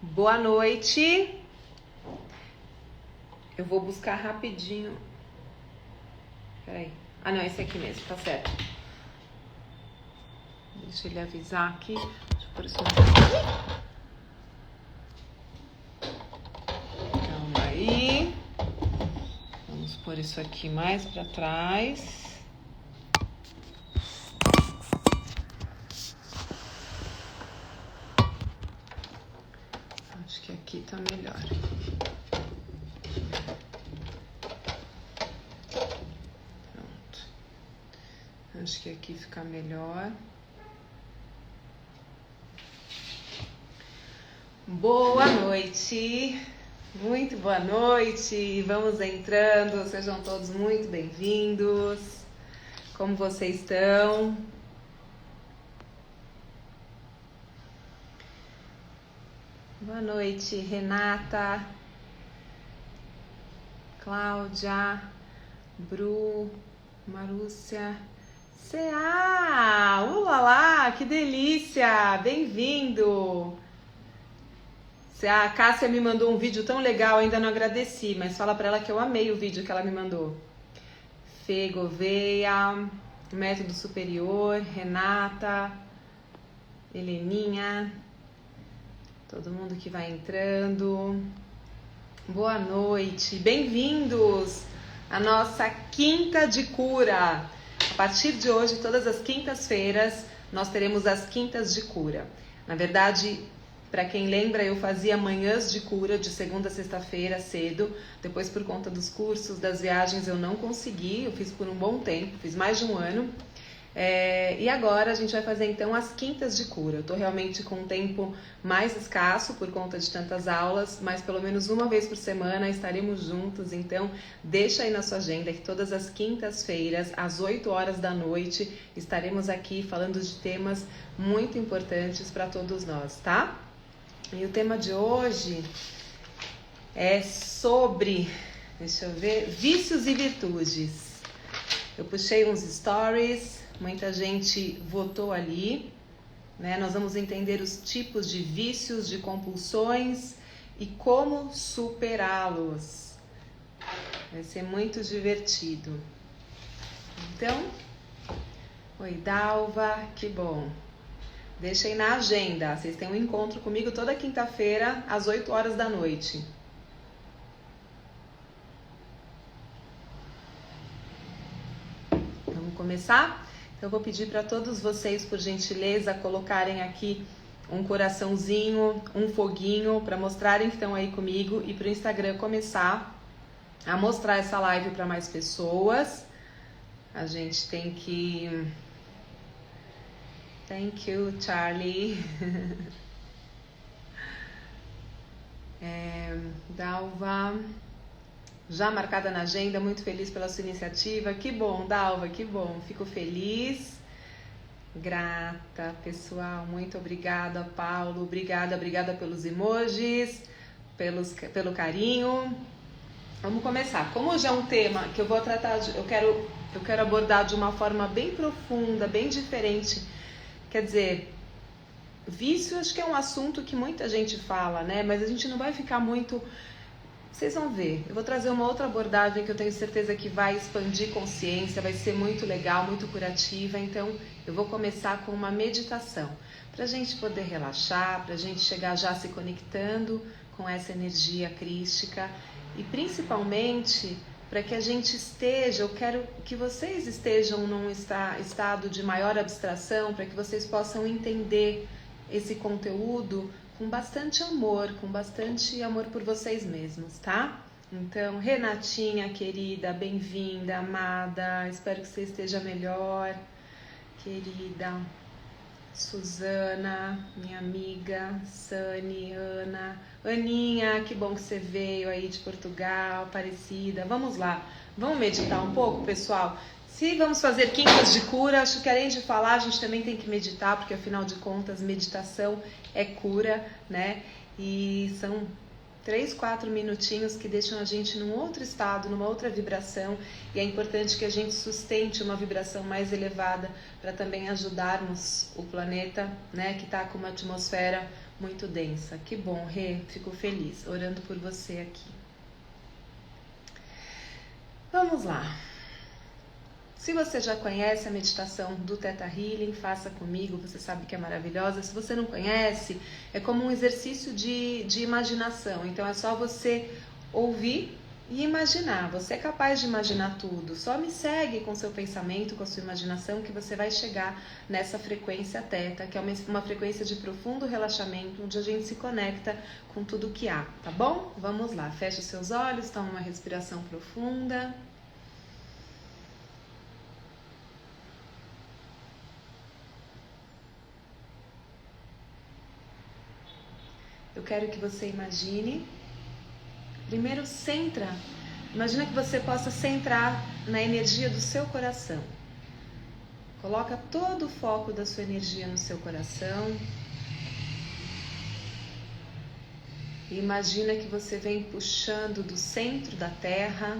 Boa noite. Eu vou buscar rapidinho. Peraí. Ah, não, esse aqui mesmo, tá certo. Deixa ele avisar aqui. Deixa eu pôr isso aqui. Calma aí. Vamos pôr isso aqui mais pra trás. Acho que aqui tá melhor. Pronto. Acho que aqui fica melhor. Boa noite. Muito boa noite. Vamos entrando. Sejam todos muito bem-vindos. Como vocês estão? Boa noite, Renata, Cláudia, Bru, Marúcia, Cea, ulalá, que delícia, bem-vindo. A Cássia me mandou um vídeo tão legal, ainda não agradeci, mas fala pra ela que eu amei o vídeo que ela me mandou. Fê Gouveia, Método Superior, Renata, Heleninha... Todo mundo que vai entrando. Boa noite. Bem-vindos à nossa Quinta de Cura. A partir de hoje, todas as quintas-feiras, nós teremos as Quintas de Cura. Na verdade, para quem lembra, eu fazia manhãs de cura de segunda a sexta-feira cedo. Depois, por conta dos cursos, das viagens, eu não consegui. Eu fiz por um bom tempo, fiz mais de um ano. E agora a gente vai fazer então as quintas de cura. Eu tô realmente com um tempo mais escasso por conta de tantas aulas, mas pelo menos uma vez por semana estaremos juntos. Então deixa aí na sua agenda que todas as quintas-feiras, às 8 horas da noite, estaremos aqui falando de temas muito importantes para todos nós, tá? E o tema de hoje é sobre, deixa eu ver, vícios e virtudes. Eu puxei uns stories. Muita gente votou ali, né? Nós vamos entender os tipos de vícios, de compulsões e como superá-los. Vai ser muito divertido. Então, oi Dalva, que bom. Deixem na agenda, vocês têm um encontro comigo toda quinta-feira às 8 horas da noite. Vamos começar? Então, eu vou pedir para todos vocês, por gentileza, colocarem aqui um coraçãozinho, um foguinho, para mostrarem que estão aí comigo e para o Instagram começar a mostrar essa live para mais pessoas. A gente tem que... Thank you, Charlie. Dalva... Já marcada na agenda, muito feliz pela sua iniciativa. Que bom, Dalva, que bom. Fico feliz. Grata, pessoal. Muito obrigada, Paulo. Obrigada pelos emojis, pelo carinho. Vamos começar. Como hoje é um tema que eu vou tratar, eu quero abordar de uma forma bem profunda, bem diferente. Quer dizer, vício acho que é um assunto que muita gente fala, né? Mas a gente não vai ficar muito... Vocês vão ver, eu vou trazer uma outra abordagem que eu tenho certeza que vai expandir consciência, vai ser muito legal, muito curativa. Então, eu vou começar com uma meditação, para a gente poder relaxar, para a gente chegar já se conectando com essa energia crística e principalmente para que a gente esteja, eu quero que vocês estejam num estado de maior abstração, para que vocês possam entender esse conteúdo com bastante amor por vocês mesmos, tá? Então, Renatinha, querida, bem-vinda, amada, espero que você esteja melhor, querida. Suzana, minha amiga, Sani, Ana, Aninha, que bom que você veio aí de Portugal, Aparecida. Vamos lá, vamos meditar um pouco, pessoal? Se vamos fazer quintas de cura, acho que além de falar, a gente também tem que meditar, porque afinal de contas, meditação é cura, né? E são 3, 4 minutinhos que deixam a gente num outro estado, numa outra vibração, e é importante que a gente sustente uma vibração mais elevada para também ajudarmos o planeta, né, que está com uma atmosfera muito densa. Que bom, Rê, fico feliz, orando por você aqui. Vamos lá. Se você já conhece a meditação do Theta Healing, faça comigo, você sabe que é maravilhosa. Se você não conhece, é como um exercício de imaginação. Então é só você ouvir e imaginar. Você é capaz de imaginar tudo. Só me segue com seu pensamento, com a sua imaginação, que você vai chegar nessa frequência Theta, que é uma frequência de profundo relaxamento, onde a gente se conecta com tudo que há, tá bom? Vamos lá, feche os seus olhos, toma uma respiração profunda. Eu quero que você imagine, primeiro imagina que você possa centrar na energia do seu coração. Coloca todo o foco da sua energia no seu coração. E imagina que você vem puxando do centro da Terra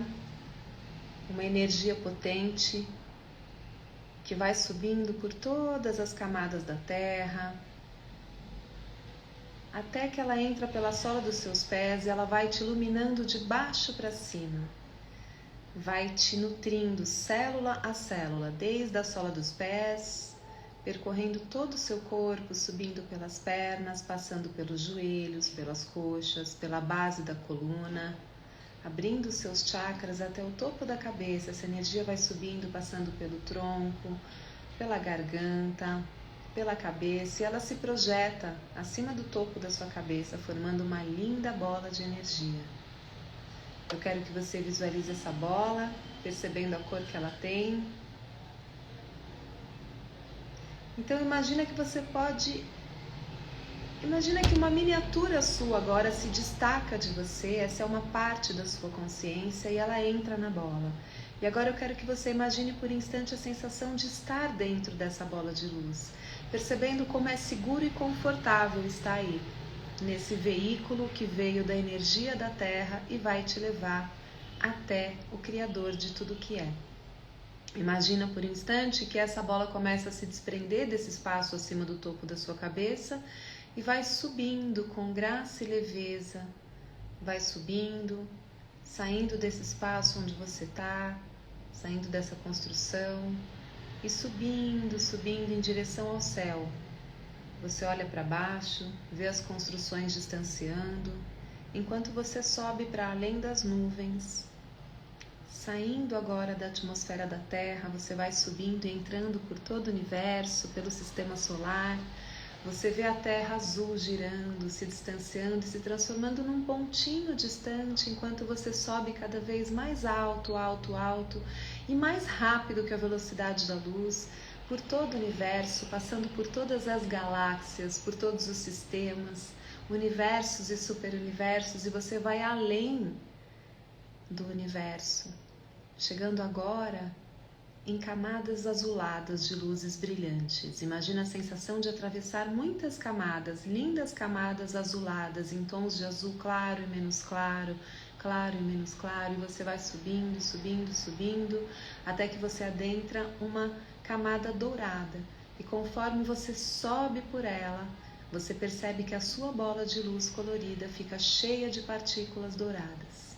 uma energia potente que vai subindo por todas as camadas da Terra, até que ela entra pela sola dos seus pés e ela vai te iluminando de baixo para cima. Vai te nutrindo célula a célula, desde a sola dos pés, percorrendo todo o seu corpo, subindo pelas pernas, passando pelos joelhos, pelas coxas, pela base da coluna, abrindo os seus chakras até o topo da cabeça. Essa energia vai subindo, passando pelo tronco, pela garganta, pela cabeça, e ela se projeta acima do topo da sua cabeça, formando uma linda bola de energia. Eu quero que você visualize essa bola, percebendo a cor que ela tem. Então imagina que uma miniatura sua agora se destaca de você, essa é uma parte da sua consciência e ela entra na bola. E agora eu quero que você imagine por um instante a sensação de estar dentro dessa bola de luz, percebendo como é seguro e confortável estar aí, nesse veículo que veio da energia da Terra e vai te levar até o Criador de tudo que é. Imagina por um instante que essa bola começa a se desprender desse espaço acima do topo da sua cabeça e vai subindo com graça e leveza, vai subindo, saindo desse espaço onde você está, saindo dessa construção e subindo em direção ao céu. Você olha para baixo, vê as construções distanciando, enquanto você sobe para além das nuvens. Saindo agora da atmosfera da Terra, você vai subindo e entrando por todo o universo, pelo sistema solar. Você vê a Terra azul girando, se distanciando e se transformando num pontinho distante, enquanto você sobe cada vez mais alto, alto, alto e mais rápido que a velocidade da luz, por todo o universo, passando por todas as galáxias, por todos os sistemas, universos e superuniversos, e você vai além do universo, chegando agora em camadas azuladas de luzes brilhantes. Imagina a sensação de atravessar muitas camadas, lindas camadas azuladas, em tons de azul claro e menos claro, claro e menos claro, e você vai subindo, subindo, subindo, até que você adentra uma camada dourada. E conforme você sobe por ela, você percebe que a sua bola de luz colorida fica cheia de partículas douradas.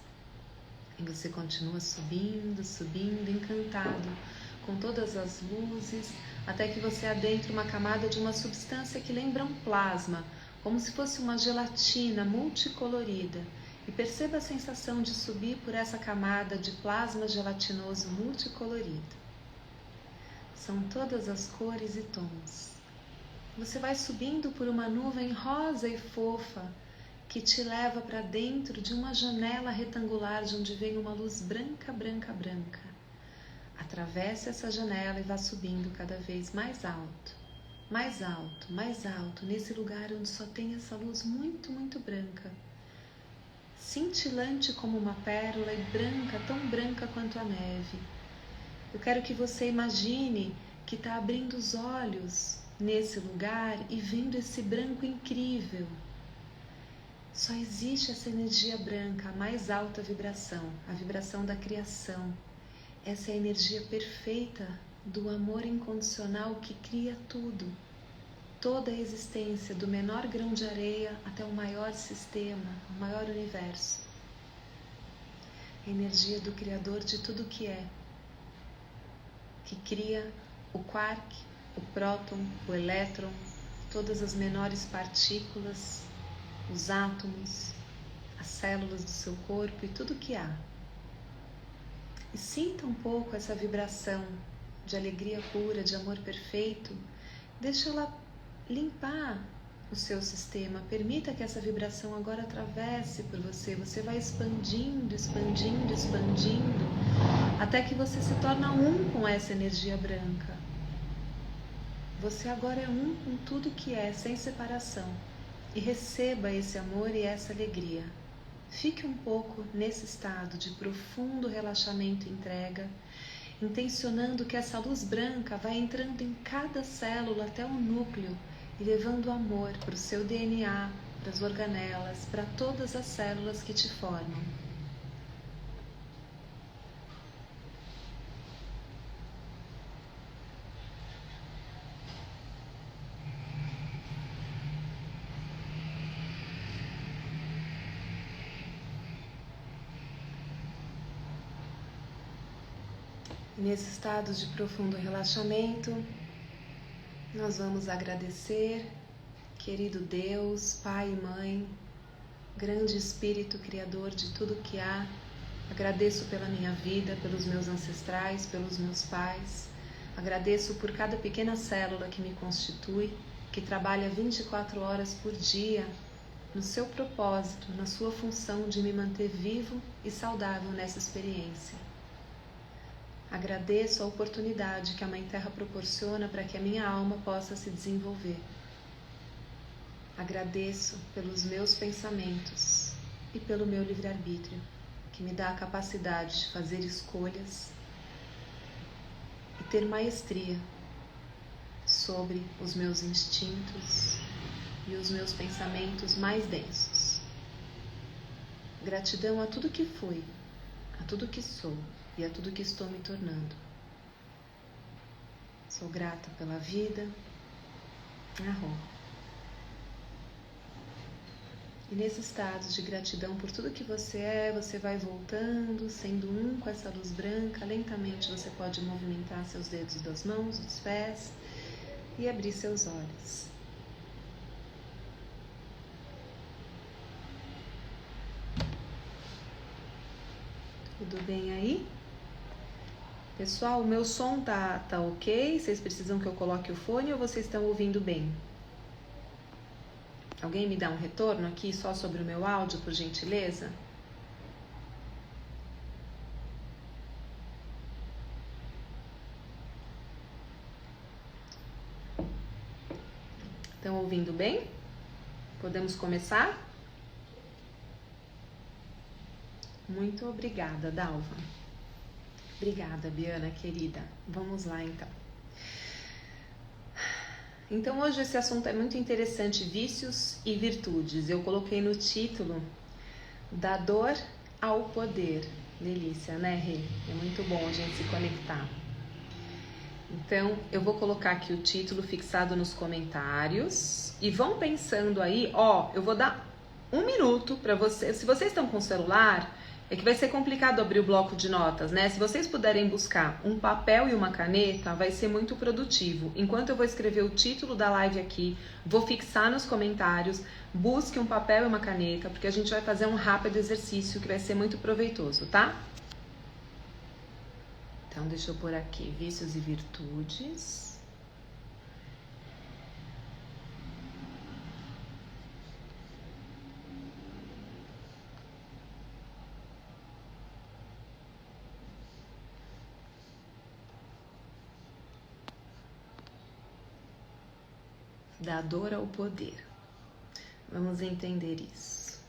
E você continua subindo, subindo, encantado com todas as luzes, até que você adentra uma camada de uma substância que lembra um plasma, como se fosse uma gelatina multicolorida. E perceba a sensação de subir por essa camada de plasma gelatinoso multicolorido. São todas as cores e tons. Você vai subindo por uma nuvem rosa e fofa, que te leva para dentro de uma janela retangular de onde vem uma luz branca, branca, branca. Atravesse essa janela e vá subindo cada vez mais alto, mais alto, mais alto, nesse lugar onde só tem essa luz muito, muito branca, cintilante como uma pérola e branca, tão branca quanto a neve. Eu quero que você imagine que está abrindo os olhos nesse lugar e vendo esse branco incrível. Só existe essa energia branca, a mais alta vibração, a vibração da criação. Essa é a energia perfeita do amor incondicional que cria tudo. Toda a existência, do menor grão de areia até o maior sistema, o maior universo. A energia do Criador de tudo que é, que cria o quark, o próton, o elétron, todas as menores partículas, os átomos, as células do seu corpo e tudo que há. E sinta um pouco essa vibração de alegria pura, de amor perfeito. Deixa ela limpar o seu sistema. Permita que essa vibração agora atravesse por você. Você vai expandindo, expandindo, expandindo, até que você se torna um com essa energia branca. Você agora é um com tudo que é, sem separação. E receba esse amor e essa alegria. Fique um pouco nesse estado de profundo relaxamento e entrega, intencionando que essa luz branca vai entrando em cada célula até o núcleo e levando amor para o seu DNA, para as organelas, para todas as células que te formam. Nesse estado de profundo relaxamento, nós vamos agradecer, querido Deus, Pai e Mãe, grande Espírito Criador de tudo que há. Agradeço pela minha vida, pelos meus ancestrais, pelos meus pais. Agradeço por cada pequena célula que me constitui, que trabalha 24 horas por dia no seu propósito, na sua função de me manter vivo e saudável nessa experiência. Agradeço a oportunidade que a Mãe Terra proporciona para que a minha alma possa se desenvolver. Agradeço pelos meus pensamentos e pelo meu livre-arbítrio, que me dá a capacidade de fazer escolhas e ter maestria sobre os meus instintos e os meus pensamentos mais densos. Gratidão a tudo que fui, a tudo que sou e a tudo que estou me tornando. Sou grata pela vida. Arro. E nesse estado de gratidão por tudo que você é, você vai voltando, sendo um com essa luz branca. Lentamente você pode movimentar seus dedos das mãos, dos pés e abrir seus olhos. Tudo bem aí? Pessoal, o meu som tá ok? Vocês precisam que eu coloque o fone ou vocês estão ouvindo bem? Alguém me dá um retorno aqui só sobre o meu áudio, por gentileza? Estão ouvindo bem? Podemos começar? Muito obrigada, Dalva. Obrigada, Biana, querida. Vamos lá, então. Então, hoje esse assunto é muito interessante, vícios e virtudes. Eu coloquei no título, da dor ao poder. Delícia, né, Rê? É muito bom a gente se conectar. Então, eu vou colocar aqui o título fixado nos comentários. E vão pensando aí, eu vou dar 1 minuto para vocês. Se vocês estão com o celular, é que vai ser complicado abrir o bloco de notas, né? Se vocês puderem buscar um papel e uma caneta, vai ser muito produtivo. Enquanto eu vou escrever o título da live aqui, vou fixar nos comentários, busque um papel e uma caneta, porque a gente vai fazer um rápido exercício que vai ser muito proveitoso, tá? Então, deixa eu pôr aqui, vícios e virtudes. Da dor ao poder. Vamos entender isso.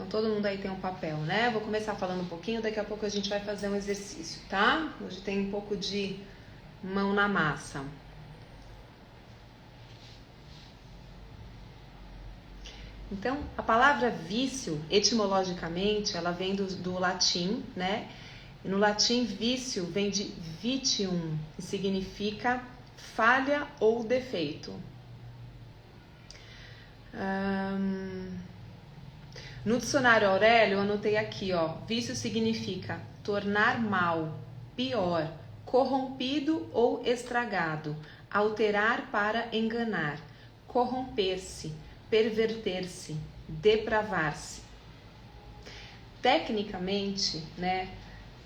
Então todo mundo aí tem um papel, né? Vou começar falando um pouquinho, daqui a pouco a gente vai fazer um exercício, tá? Hoje tem um pouco de mão na massa. Então, a palavra vício, etimologicamente, ela vem do latim, né? E no latim, vício vem de vitium, que significa falha ou defeito. No dicionário Aurélio, eu anotei aqui, ó, vício significa tornar mal, pior, corrompido ou estragado, alterar para enganar, corromper-se, perverter-se, depravar-se. Tecnicamente, né,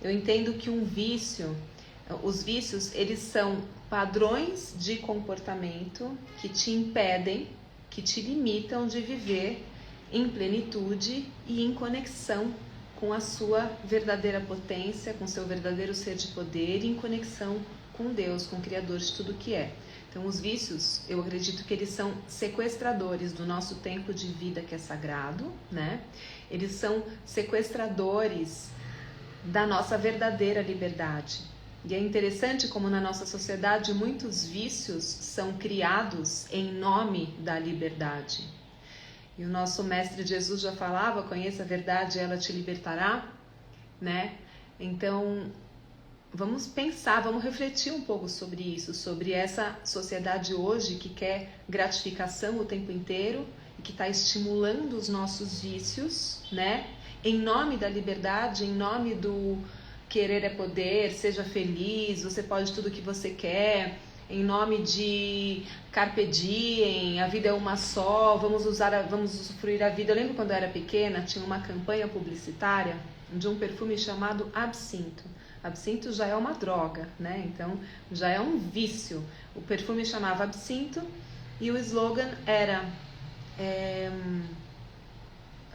eu entendo que os vícios, eles são padrões de comportamento que te impedem, que te limitam de viver em plenitude e em conexão com a sua verdadeira potência, com seu verdadeiro ser de poder e em conexão com Deus, com o Criador de tudo que é. Então, os vícios, eu acredito que eles são sequestradores do nosso tempo de vida que é sagrado, né? Eles são sequestradores da nossa verdadeira liberdade. E é interessante como na nossa sociedade muitos vícios são criados em nome da liberdade. E o nosso mestre Jesus já falava, conheça a verdade e ela te libertará, né? Então, vamos pensar, vamos refletir um pouco sobre isso, sobre essa sociedade hoje que quer gratificação o tempo inteiro e que está estimulando os nossos vícios, né? Em nome da liberdade, em nome do querer é poder, seja feliz, você pode tudo o que você quer, em nome de carpe diem, a vida é uma só, vamos usufruir a vida. Eu lembro quando eu era pequena, tinha uma campanha publicitária de um perfume chamado Absinto. Absinto já é uma droga, né? Então já é um vício. O perfume chamava Absinto e o slogan era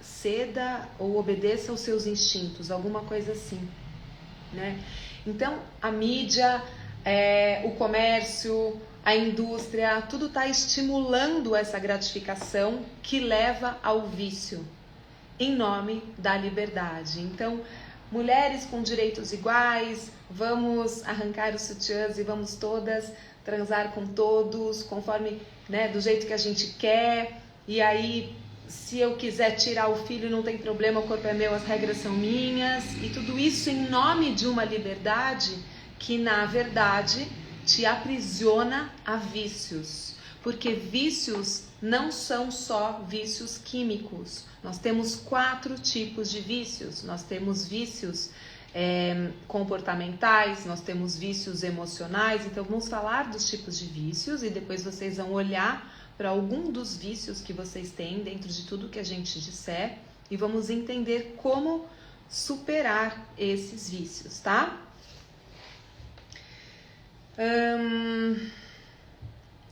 ceda ou obedeça aos seus instintos, alguma coisa assim, né? Então a mídia, o comércio, a indústria, tudo está estimulando essa gratificação que leva ao vício, em nome da liberdade. Então, mulheres com direitos iguais, vamos arrancar os sutiãs e vamos todas transar com todos, conforme, né, do jeito que a gente quer, e aí se eu quiser tirar o filho não tem problema, o corpo é meu, as regras são minhas, e tudo isso em nome de uma liberdade que na verdade te aprisiona a vícios, porque vícios não são só vícios químicos. Nós temos 4 tipos de vícios. Nós temos vícios comportamentais, nós temos vícios emocionais. Então vamos falar dos tipos de vícios e depois vocês vão olhar para algum dos vícios que vocês têm dentro de tudo que a gente disser e vamos entender como superar esses vícios, tá?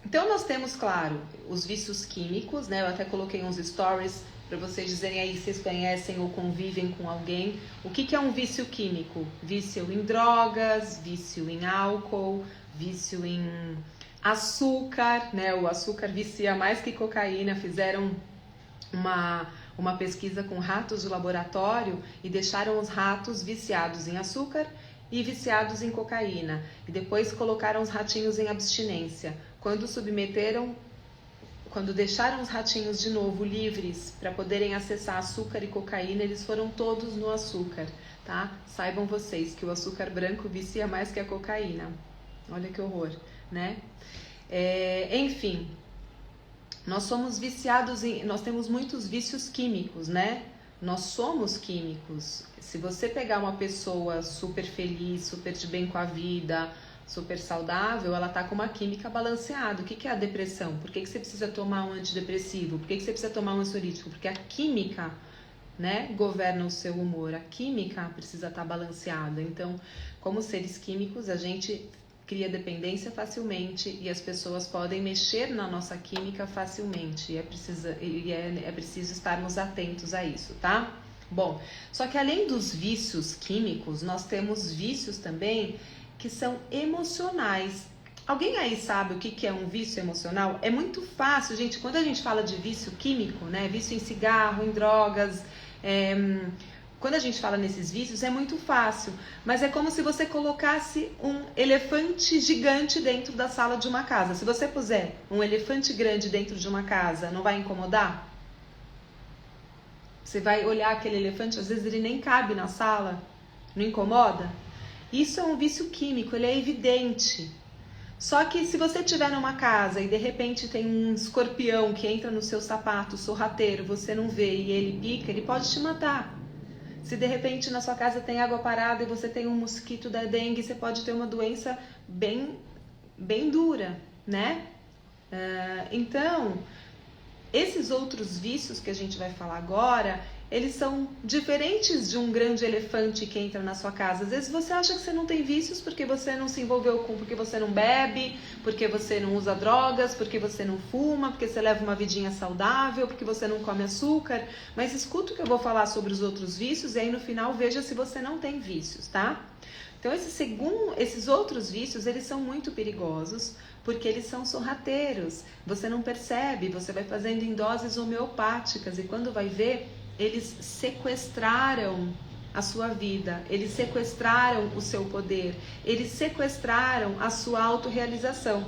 Então nós temos, claro, os vícios químicos, né? Eu até coloquei uns stories para vocês dizerem aí se vocês conhecem ou convivem com alguém. O que é um vício químico? Vício em drogas, vício em álcool, vício em açúcar, né? O açúcar vicia mais que cocaína. Fizeram uma pesquisa com ratos de laboratório e deixaram os ratos viciados em açúcar e viciados em cocaína. E depois colocaram os ratinhos em abstinência. Quando deixaram os ratinhos de novo livres para poderem acessar açúcar e cocaína, eles foram todos no açúcar, tá? Saibam vocês que o açúcar branco vicia mais que a cocaína. Olha que horror, né? Enfim, nós somos viciados nós temos muitos vícios químicos, né? Nós somos químicos. Se você pegar uma pessoa super feliz, super de bem com a vida, super saudável, ela tá com uma química balanceada. O que é a depressão? Por que você precisa tomar um antidepressivo? Por que você precisa tomar um ansiolítico? Porque a química, né, governa o seu humor. A química precisa estar balanceada. Então, como seres químicos, a gente cria dependência facilmente e as pessoas podem mexer na nossa química facilmente. E é preciso estarmos atentos a isso, tá? Bom, só que além dos vícios químicos, nós temos vícios também que são emocionais. Alguém aí sabe o que é um vício emocional? É muito fácil, gente, quando a gente fala de vício químico, né? Vício em cigarro, em drogas, Quando a gente fala nesses vícios é muito fácil, mas é como se você colocasse um elefante gigante dentro da sala de uma casa. Se você puser um elefante grande dentro de uma casa, não vai incomodar? Você vai olhar aquele elefante, às vezes ele nem cabe na sala, não incomoda? Isso é um vício químico, ele é evidente. Só que se você estiver numa casa e de repente tem um escorpião que entra no seu sapato, sorrateiro, você não vê e ele pica, ele pode te matar. Se de repente na sua casa tem água parada e você tem um mosquito da dengue, você pode ter uma doença bem dura, né? Então, esses outros vícios que a gente vai falar agora, eles são diferentes de um grande elefante que entra na sua casa. Às vezes você acha que você não tem vícios porque você não se envolveu porque você não bebe, porque você não usa drogas, porque você não fuma, porque você leva uma vidinha saudável, porque você não come açúcar. Mas escuta o que eu vou falar sobre os outros vícios e aí no final veja se você não tem vícios, tá? Então esses outros vícios, eles são muito perigosos porque eles são sorrateiros. Você não percebe, você vai fazendo em doses homeopáticas e quando vai ver, eles sequestraram a sua vida, eles sequestraram o seu poder, eles sequestraram a sua autorrealização.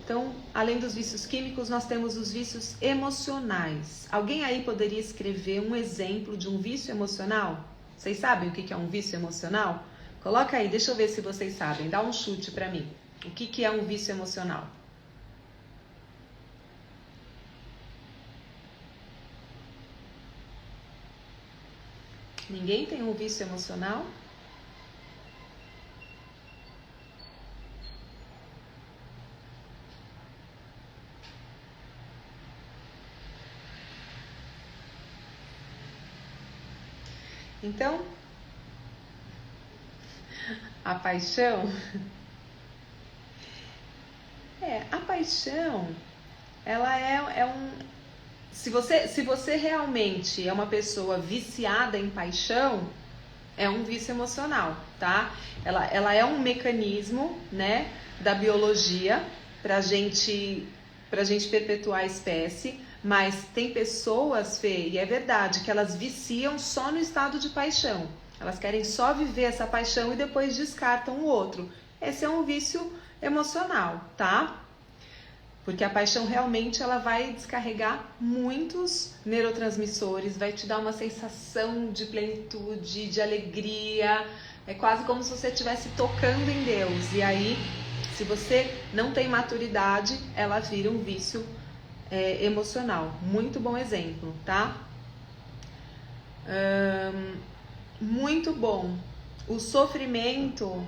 Então, além dos vícios químicos, nós temos os vícios emocionais. Alguém aí poderia escrever um exemplo de um vício emocional? Vocês sabem o que é um vício emocional? Coloca aí, deixa eu ver se vocês sabem. Dá um chute pra mim. O que é um vício emocional? Ninguém tem um vício emocional? Então, a paixão... a paixão, ela é um... Se você realmente é uma pessoa viciada em paixão, é um vício emocional, tá? Ela é um mecanismo, né, da biologia pra gente perpetuar a espécie, mas tem pessoas, Fê, e é verdade, que elas viciam só no estado de paixão. Elas querem só viver essa paixão e depois descartam o outro. Esse é um vício emocional, tá? Porque a paixão realmente ela vai descarregar muitos neurotransmissores, vai te dar uma sensação de plenitude, de alegria. É quase como se você estivesse tocando em Deus. E aí, se você não tem maturidade, ela vira um vício emocional. Muito bom exemplo, tá? Muito bom. O sofrimento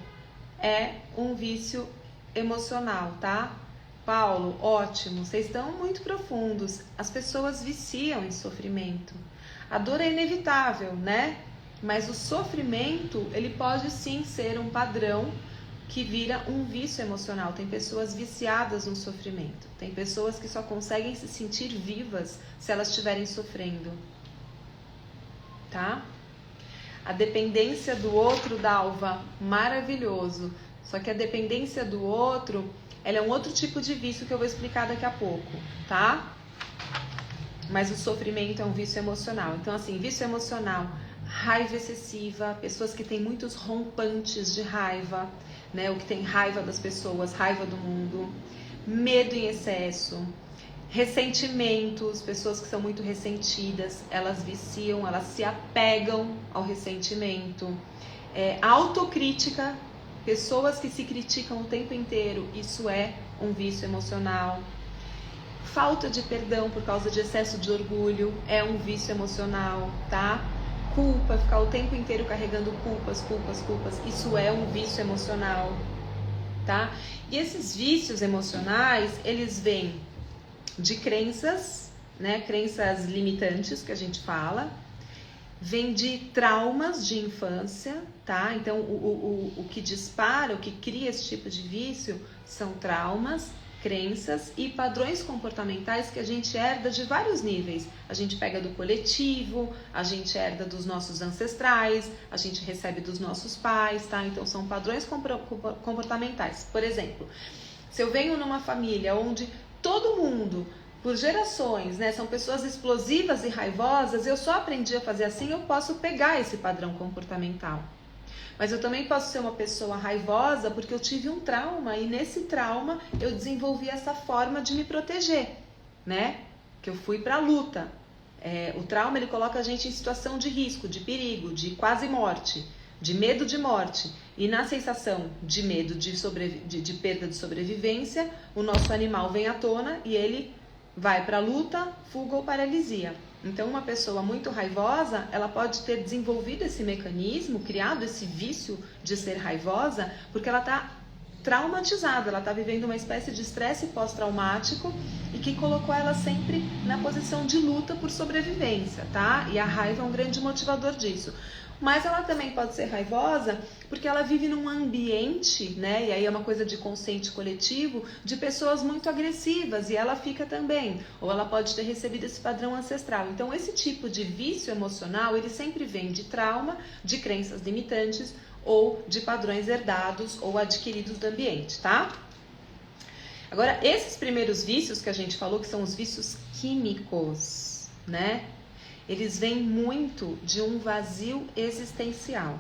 é um vício emocional, tá? Paulo, ótimo, vocês estão muito profundos. As pessoas viciam em sofrimento. A dor é inevitável, né? Mas o sofrimento, ele pode sim ser um padrão que vira um vício emocional. Tem pessoas viciadas no sofrimento. Tem pessoas que só conseguem se sentir vivas se elas estiverem sofrendo. Tá? A dependência do outro, Dalva, maravilhoso. Só que a dependência do outro... ela é um outro tipo de vício que eu vou explicar daqui a pouco, tá? Mas o sofrimento é um vício emocional. Então, assim, vício emocional, raiva excessiva, pessoas que têm muitos rompantes de raiva, né? O que tem raiva das pessoas, raiva do mundo, medo em excesso, ressentimentos, pessoas que são muito ressentidas, elas viciam, elas se apegam ao ressentimento, autocrítica. Pessoas que se criticam o tempo inteiro, isso é um vício emocional. Falta de perdão por causa de excesso de orgulho é um vício emocional, tá? Culpa, ficar o tempo inteiro carregando culpas, isso é um vício emocional, tá? E esses vícios emocionais, eles vêm de crenças, né? Crenças limitantes que a gente fala. Vem de traumas de infância, tá? Então, o que dispara, o que cria esse tipo de vício são traumas, crenças e padrões comportamentais que a gente herda de vários níveis. A gente pega do coletivo, a gente herda dos nossos ancestrais, a gente recebe dos nossos pais, tá? Então, são padrões comportamentais. Por exemplo, se eu venho numa família onde todo mundo por gerações, né? São pessoas explosivas e raivosas, eu só aprendi a fazer assim, eu posso pegar esse padrão comportamental. Mas eu também posso ser uma pessoa raivosa porque eu tive um trauma e nesse trauma eu desenvolvi essa forma de me proteger, né? Que eu fui para a luta. O trauma, ele coloca a gente em situação de risco, de perigo, de quase morte, de medo de morte. E na sensação de medo de perda de sobrevivência, o nosso animal vem à tona e ele vai para a luta, fuga ou paralisia. Então, uma pessoa muito raivosa, ela pode ter desenvolvido esse mecanismo, criado esse vício de ser raivosa, porque ela está traumatizada, ela está vivendo uma espécie de estresse pós-traumático e que colocou ela sempre na posição de luta por sobrevivência, tá? E a raiva é um grande motivador disso. Mas ela também pode ser raivosa porque ela vive num ambiente, né? E aí é uma coisa de consciente coletivo, de pessoas muito agressivas e ela fica também. Ou ela pode ter recebido esse padrão ancestral. Então esse tipo de vício emocional, ele sempre vem de trauma, de crenças limitantes ou de padrões herdados ou adquiridos do ambiente, tá? Agora, esses primeiros vícios que a gente falou, que são os vícios químicos, né? Eles vêm muito de um vazio existencial.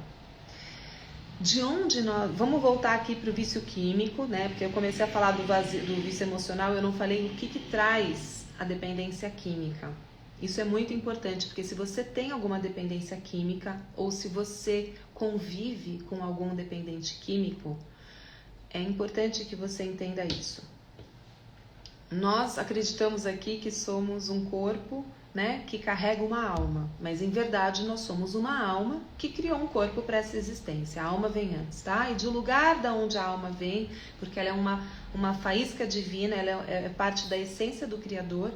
De onde nós... Vamos voltar aqui para o vício químico, né? Porque eu comecei a falar do vício emocional, eu não falei o que traz a dependência química. Isso é muito importante, porque se você tem alguma dependência química ou se você convive com algum dependente químico, é importante que você entenda isso. Nós acreditamos aqui que somos um corpo, né, que carrega uma alma, mas em verdade nós somos uma alma que criou um corpo para essa existência. A alma vem antes, tá? E do lugar da onde a alma vem, porque ela é uma faísca divina, ela é parte da essência do Criador.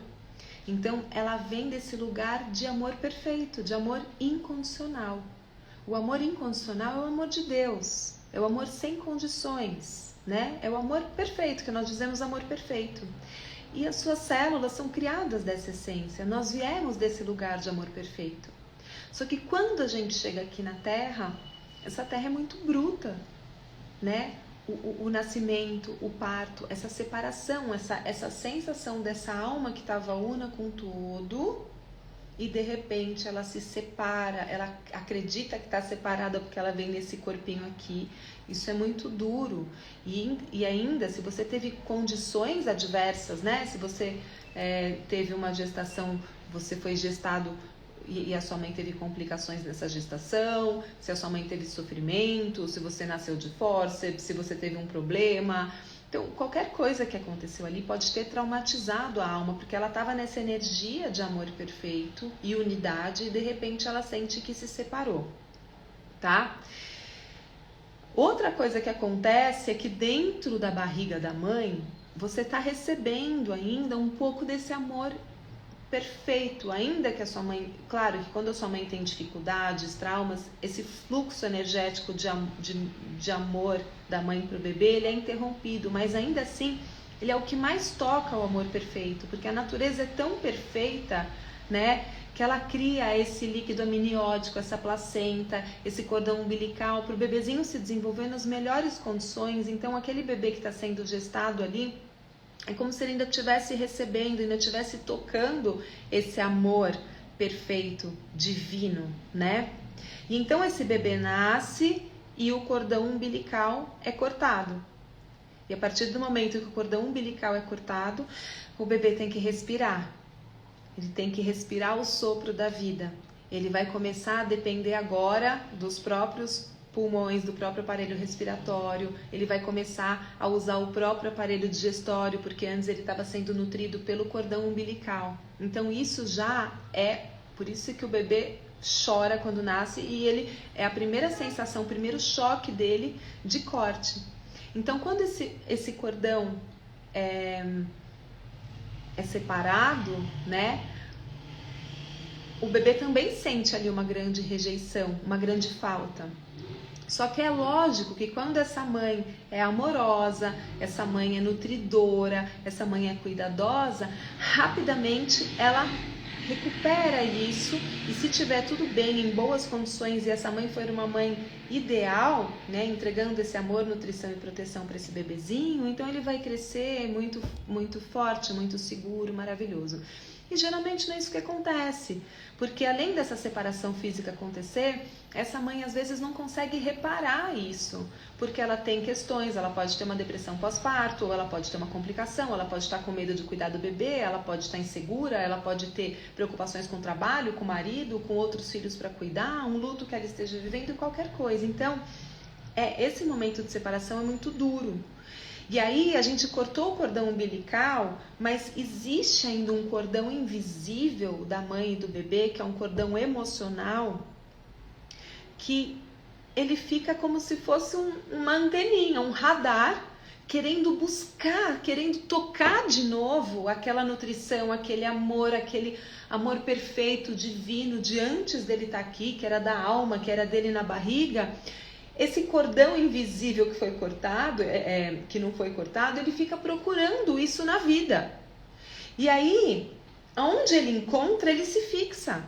Então ela vem desse lugar de amor perfeito, de amor incondicional. O amor incondicional é o amor de Deus, é o amor sem condições, né? É o amor perfeito, que nós dizemos amor perfeito. E as suas células são criadas dessa essência. Nós viemos desse lugar de amor perfeito. Só que quando a gente chega aqui na Terra, essa Terra é muito bruta, né? O nascimento, o parto, essa separação, essa sensação dessa alma que estava una com tudo e de repente ela se separa, ela acredita que está separada porque ela vem nesse corpinho aqui. Isso é muito duro. E ainda, se você teve condições adversas, né? Se você teve uma gestação, você foi gestado e a sua mãe teve complicações nessa gestação, se a sua mãe teve sofrimento, se você nasceu de fórceps, se você teve um problema. Então, qualquer coisa que aconteceu ali pode ter traumatizado a alma, porque ela estava nessa energia de amor perfeito e unidade e de repente ela sente que se separou, tá? Outra coisa que acontece é que dentro da barriga da mãe, você está recebendo ainda um pouco desse amor perfeito, ainda que a sua mãe... Claro que quando a sua mãe tem dificuldades, traumas, esse fluxo energético de amor da mãe para o bebê, ele é interrompido, mas ainda assim, ele é o que mais toca o amor perfeito, porque a natureza é tão perfeita, né? Que ela cria esse líquido amniótico, essa placenta, esse cordão umbilical, para o bebezinho se desenvolver nas melhores condições. Então, aquele bebê que está sendo gestado ali, é como se ele ainda estivesse recebendo, ainda estivesse tocando esse amor perfeito, divino, né? E então, esse bebê nasce e o cordão umbilical é cortado. E a partir do momento que o cordão umbilical é cortado, o bebê tem que respirar. Ele tem que respirar o sopro da vida. Ele vai começar a depender agora dos próprios pulmões, do próprio aparelho respiratório. Ele vai começar a usar o próprio aparelho digestório, porque antes ele estava sendo nutrido pelo cordão umbilical. Então isso já é... Por isso que o bebê chora quando nasce e ele é a primeira sensação, o primeiro choque dele de corte. Então quando esse cordão é separado, né? O bebê também sente ali uma grande rejeição, uma grande falta. Só que é lógico que quando essa mãe é amorosa, essa mãe é nutridora, essa mãe é cuidadosa, rapidamente ela recupera isso, e se tiver tudo bem, em boas condições, e essa mãe for uma mãe ideal, né, entregando esse amor, nutrição e proteção para esse bebezinho, então ele vai crescer muito, muito forte, muito seguro, maravilhoso. E geralmente não é isso que acontece, porque além dessa separação física acontecer, essa mãe às vezes não consegue reparar isso, porque ela tem questões, ela pode ter uma depressão pós-parto, ou ela pode ter uma complicação, ela pode estar com medo de cuidar do bebê, ela pode estar insegura, ela pode ter preocupações com o trabalho, com o marido, com outros filhos para cuidar, um luto que ela esteja vivendo, qualquer coisa. Então, esse momento de separação é muito duro. E aí a gente cortou o cordão umbilical, mas existe ainda um cordão invisível da mãe e do bebê, que é um cordão emocional, que ele fica como se fosse uma anteninha, um radar, querendo buscar, querendo tocar de novo aquela nutrição, aquele amor perfeito, divino, de antes dele estar aqui, que era da alma, que era dele na barriga. Esse cordão invisível que foi cortado, que não foi cortado, ele fica procurando isso na vida. E aí, aonde ele encontra, ele se fixa.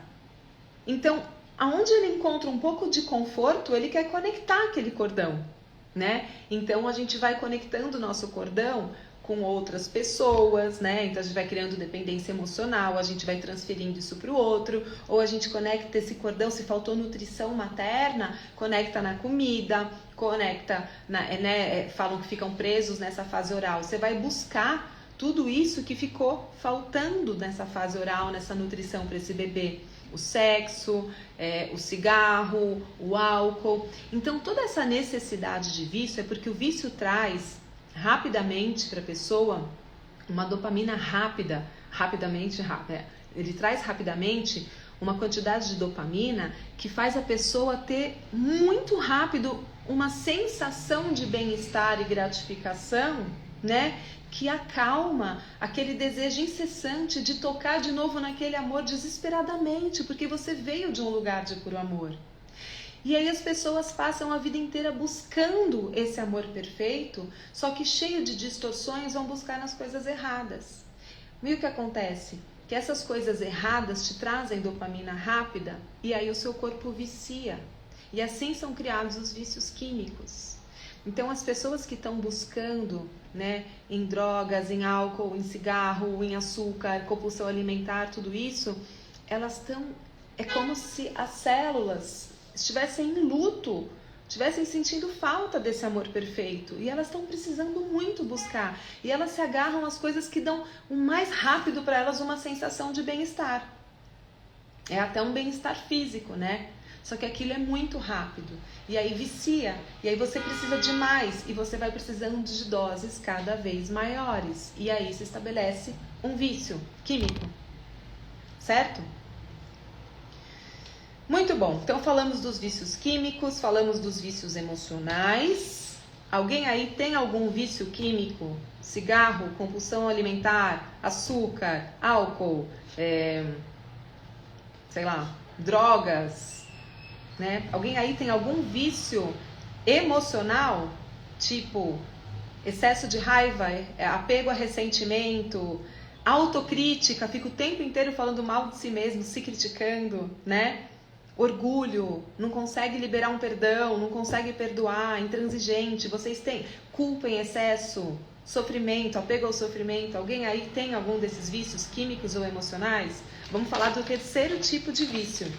Então, aonde ele encontra um pouco de conforto, ele quer conectar aquele cordão, né? Então, a gente vai conectando o nosso cordão com outras pessoas, né? Então a gente vai criando dependência emocional, a gente vai transferindo isso para o outro, ou a gente conecta esse cordão, se faltou nutrição materna, conecta na comida, conecta, falam que ficam presos nessa fase oral. Você vai buscar tudo isso que ficou faltando nessa fase oral, nessa nutrição para esse bebê. O sexo, o cigarro, o álcool. Então toda essa necessidade de vício é porque o vício traz rapidamente para a pessoa uma dopamina rapidamente. Ele traz rapidamente uma quantidade de dopamina que faz a pessoa ter muito rápido uma sensação de bem-estar e gratificação, né? Que acalma aquele desejo incessante de tocar de novo naquele amor desesperadamente, porque você veio de um lugar de puro amor. E aí as pessoas passam a vida inteira buscando esse amor perfeito, só que cheio de distorções, vão buscar nas coisas erradas. E o que acontece? Que essas coisas erradas te trazem dopamina rápida e aí o seu corpo vicia. E assim são criados os vícios químicos. Então as pessoas que estão buscando, né, em drogas, em álcool, em cigarro, em açúcar, compulsão alimentar, tudo isso, elas estão... É como se as células estivessem em luto, estivessem sentindo falta desse amor perfeito. E elas estão precisando muito buscar. E elas se agarram às coisas que dão o mais rápido para elas uma sensação de bem-estar. É até um bem-estar físico, né? Só que aquilo é muito rápido. E aí vicia. E aí você precisa de mais. E você vai precisando de doses cada vez maiores. E aí se estabelece um vício químico. Certo? Muito bom, então falamos dos vícios químicos, falamos dos vícios emocionais. Alguém aí tem algum vício químico? Cigarro, compulsão alimentar, açúcar, álcool, sei lá, drogas, né? Alguém aí tem algum vício emocional? Tipo, excesso de raiva, apego a ressentimento, autocrítica, fica o tempo inteiro falando mal de si mesmo, se criticando, né? Orgulho, não consegue liberar um perdão, não consegue perdoar, intransigente, vocês têm culpa em excesso, sofrimento, apego ao sofrimento. Alguém aí tem algum desses vícios químicos ou emocionais? Vamos falar do terceiro tipo de vício.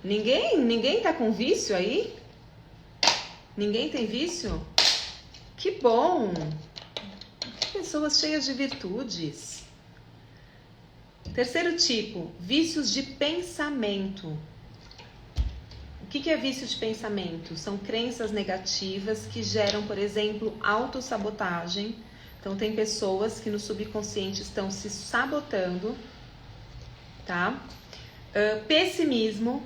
Ninguém tá com vício aí? Ninguém tem vício? Que bom! Pessoas cheias de virtudes. Terceiro tipo, vícios de pensamento. O que é vício de pensamento? São crenças negativas que geram, por exemplo, autossabotagem. Então, tem pessoas que no subconsciente estão se sabotando, tá? Pessimismo.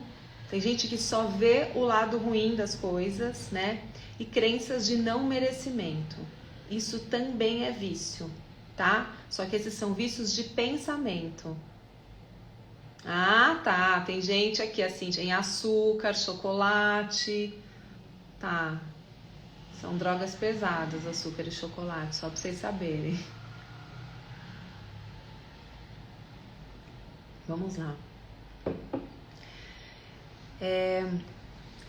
Tem gente que só vê o lado ruim das coisas, né? E crenças de não merecimento. Isso também é vício, tá? Só que esses são vícios de pensamento. Ah, tá. Tem gente aqui assim, em açúcar, chocolate, tá. São drogas pesadas, açúcar e chocolate, só para vocês saberem. Vamos lá.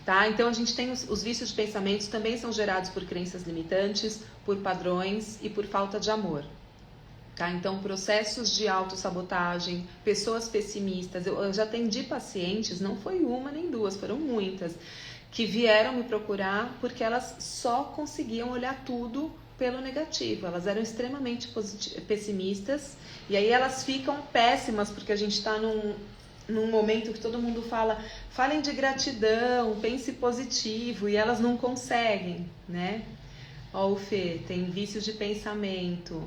Tá? Então a gente tem os vícios de pensamentos, também são gerados por crenças limitantes, por padrões e por falta de amor. Tá? Então processos de autossabotagem, pessoas pessimistas. Eu já atendi pacientes, não foi uma nem duas, foram muitas, que vieram me procurar porque elas só conseguiam olhar tudo pelo negativo. Elas eram extremamente pessimistas e aí elas ficam péssimas porque a gente está num momento que todo mundo falem de gratidão, pense positivo, e elas não conseguem, né? Ó, o Fê, tem vícios de pensamento,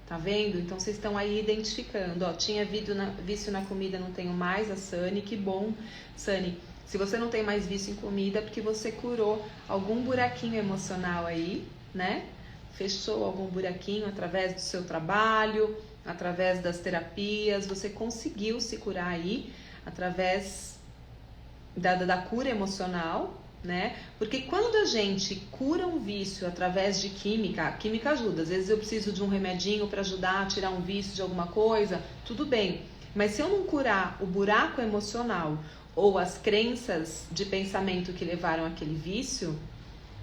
tá vendo? Então vocês estão aí identificando, ó, tinha vício na comida, não tenho mais, a Sani, que bom, Sani. Se você não tem mais vício em comida, é porque você curou algum buraquinho emocional aí, né? Fechou algum buraquinho através do seu trabalho, através das terapias, você conseguiu se curar aí, através da cura emocional, né? Porque quando a gente cura um vício através de química, a química ajuda. Às vezes eu preciso de um remedinho para ajudar a tirar um vício de alguma coisa, tudo bem. Mas se eu não curar o buraco emocional ou as crenças de pensamento que levaram àquele vício,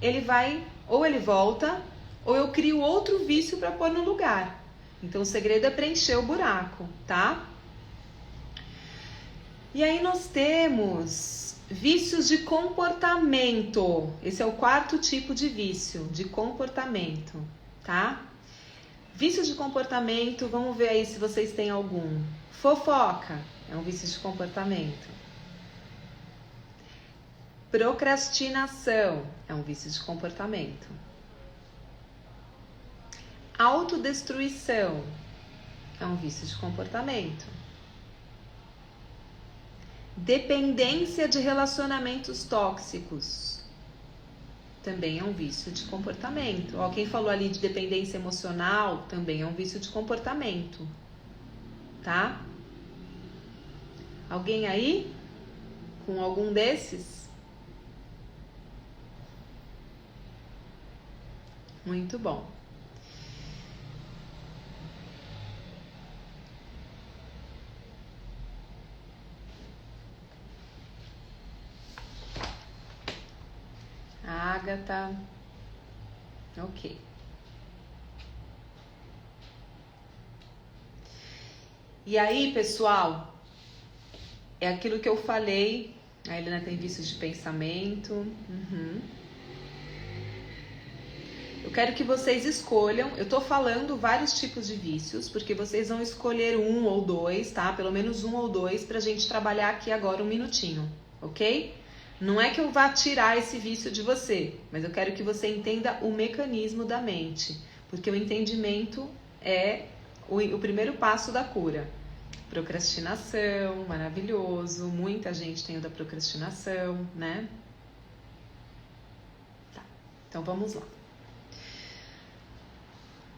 ele vai, ou ele volta, ou eu crio outro vício para pôr no lugar. Então o segredo é preencher o buraco, tá? E aí nós temos vícios de comportamento. Esse é o quarto tipo de vício, de comportamento, tá? Vícios de comportamento, vamos ver aí se vocês têm algum. Fofoca é um vício de comportamento. Procrastinação é um vício de comportamento. Autodestruição é um vício de comportamento. Dependência de relacionamentos tóxicos também é um vício de comportamento. Ó, quem falou ali de dependência emocional também é um vício de comportamento, tá? Alguém aí com algum desses? Muito bom. Agatha. Ok. E aí, pessoal, é aquilo que eu falei. A Helena tem vícios de pensamento. Eu quero que vocês escolham. Eu tô falando vários tipos de vícios, porque vocês vão escolher um ou dois, tá? Pelo menos um ou dois, pra gente trabalhar aqui agora um minutinho, ok? Não é que eu vá tirar esse vício de você, mas eu quero que você entenda o mecanismo da mente, porque o entendimento é o primeiro passo da cura. Procrastinação, maravilhoso, muita gente tem o da procrastinação, né? Tá, então vamos lá.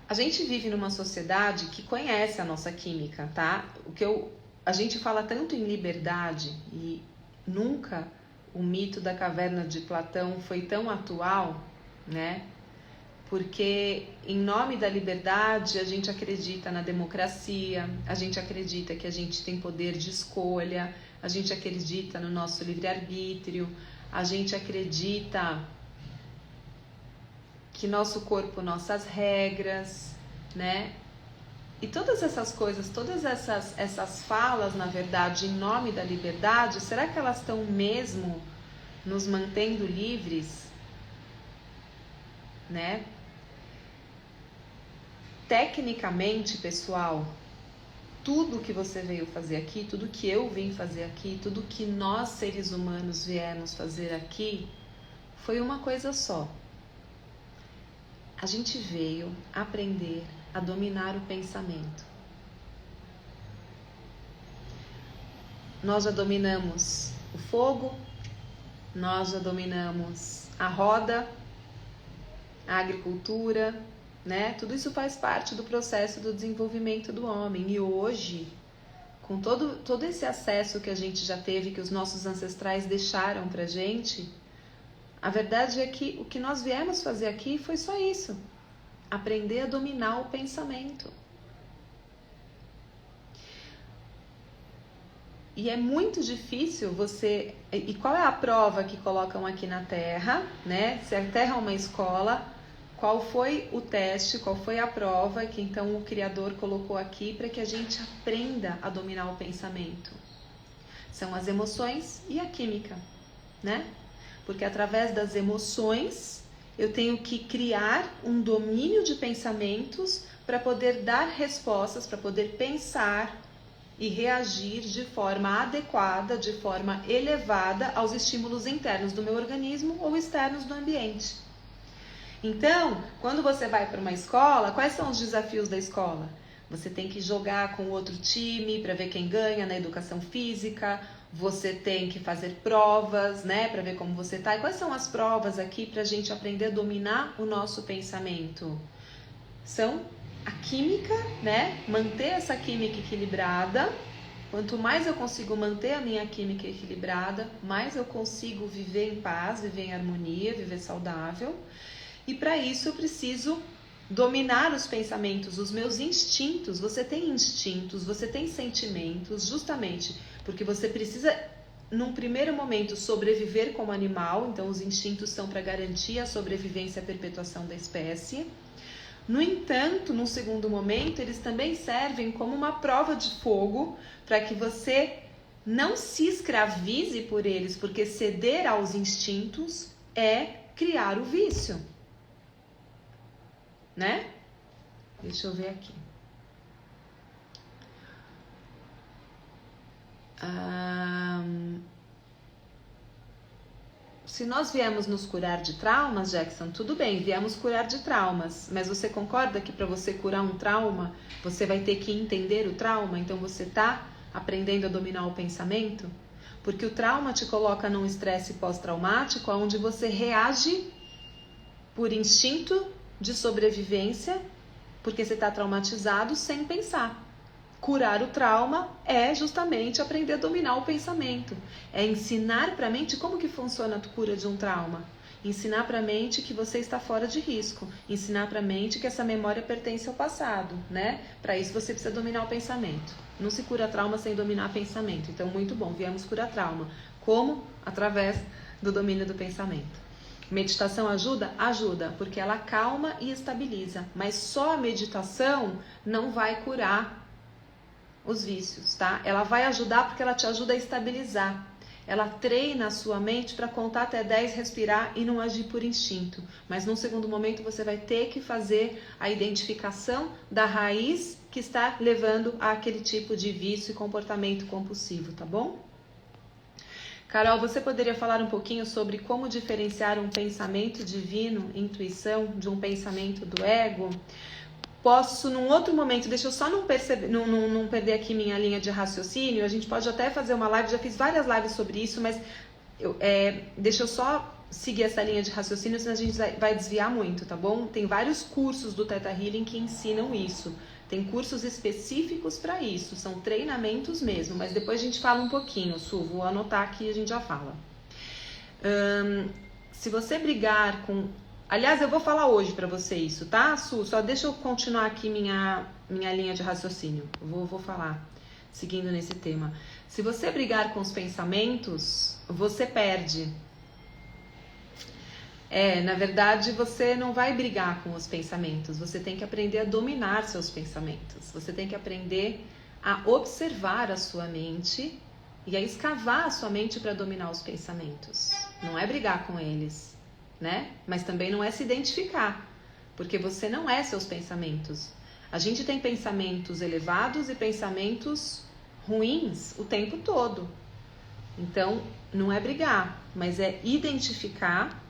A gente vive numa sociedade que conhece a nossa química, tá? A gente fala tanto em liberdade e nunca o mito da caverna de Platão foi tão atual, né? Porque em nome da liberdade a gente acredita na democracia, a gente acredita que a gente tem poder de escolha, a gente acredita no nosso livre-arbítrio, a gente acredita que nosso corpo, nossas regras, né? E todas essas coisas, todas essas falas, na verdade, em nome da liberdade, será que elas estão mesmo nos mantendo livres? Né? Tecnicamente, pessoal, tudo que você veio fazer aqui, tudo que eu vim fazer aqui, tudo que nós seres humanos viemos fazer aqui, foi uma coisa só. A gente veio aprender a dominar o pensamento. Nós já dominamos o fogo, nós já dominamos a roda, a agricultura, né? Tudo isso faz parte do processo do desenvolvimento do homem. E hoje, com todo esse acesso que a gente já teve, que os nossos ancestrais deixaram pra gente, A verdade é que o que nós viemos fazer aqui foi só isso. Aprender a dominar o pensamento. E é muito difícil você... E qual é a prova que colocam aqui na Terra, né? Se a Terra é uma escola, qual foi o teste, qual foi a prova que então o Criador colocou aqui para que a gente aprenda a dominar o pensamento? São as emoções e a química, né? Porque através das emoções eu tenho que criar um domínio de pensamentos para poder dar respostas, para poder pensar e reagir de forma adequada, de forma elevada aos estímulos internos do meu organismo ou externos do ambiente. Então, quando você vai para uma escola, quais são os desafios da escola? Você tem que jogar com outro time para ver quem ganha na educação física, você tem que fazer provas, né, para ver como você está. E quais são as provas aqui para a gente aprender a dominar o nosso pensamento? São a química, né? Manter essa química equilibrada. Quanto mais eu consigo manter a minha química equilibrada, mais eu consigo viver em paz, viver em harmonia, viver saudável. E para isso eu preciso dominar os pensamentos, os meus instintos. Você tem instintos, você tem sentimentos, justamente porque você precisa, num primeiro momento, sobreviver como animal. Então os instintos são para garantir a sobrevivência e a perpetuação da espécie. No entanto, num segundo momento, eles também servem como uma prova de fogo para que você não se escravize por eles, porque ceder aos instintos é criar o vício, né? Deixa eu ver aqui. Se nós viemos nos curar de traumas, Jackson, tudo bem, viemos curar de traumas, mas você concorda que para você curar um trauma, você vai ter que entender o trauma? Então você está aprendendo a dominar o pensamento? Porque o trauma te coloca num estresse pós-traumático, onde você reage por instinto de sobrevivência, porque você está traumatizado sem pensar. Curar o trauma é justamente aprender a dominar o pensamento. É ensinar para a mente como que funciona a cura de um trauma. Ensinar para a mente que você está fora de risco. Ensinar para a mente que essa memória pertence ao passado, né? Para isso você precisa dominar o pensamento. Não se cura trauma sem dominar pensamento. Então, muito bom, viemos curar trauma. Como? Através do domínio do pensamento. Meditação ajuda? Ajuda, porque ela acalma e estabiliza. Mas só a meditação não vai curar os vícios, tá? Ela vai ajudar porque ela te ajuda a estabilizar. Ela treina a sua mente para contar até 10, respirar e não agir por instinto. Mas num segundo momento você vai ter que fazer a identificação da raiz que está levando àquele tipo de vício e comportamento compulsivo, tá bom? Carol, você poderia falar um pouquinho sobre como diferenciar um pensamento divino, intuição, de um pensamento do ego? Posso, num outro momento, deixa eu só não perder aqui minha linha de raciocínio, a gente pode até fazer uma live, já fiz várias lives sobre isso, mas deixa eu só seguir essa linha de raciocínio, senão a gente vai desviar muito, tá bom? Tem vários cursos do Theta Healing que ensinam isso, tem cursos específicos para isso, são treinamentos mesmo, mas depois a gente fala um pouquinho, Su, vou anotar aqui e a gente já fala. Se você brigar com... Aliás, eu vou falar hoje pra você isso, tá, Su? Só deixa eu continuar aqui minha linha de raciocínio. Vou falar, seguindo nesse tema. Se você brigar com os pensamentos, você perde. Na verdade, você não vai brigar com os pensamentos. Você tem que aprender a dominar seus pensamentos. Você tem que aprender a observar a sua mente e a escavar a sua mente para dominar os pensamentos. Não é brigar com eles, né? Mas também não é se identificar, porque você não é seus pensamentos. A gente tem pensamentos elevados e pensamentos ruins o tempo todo. Então, não é brigar, mas é identificar,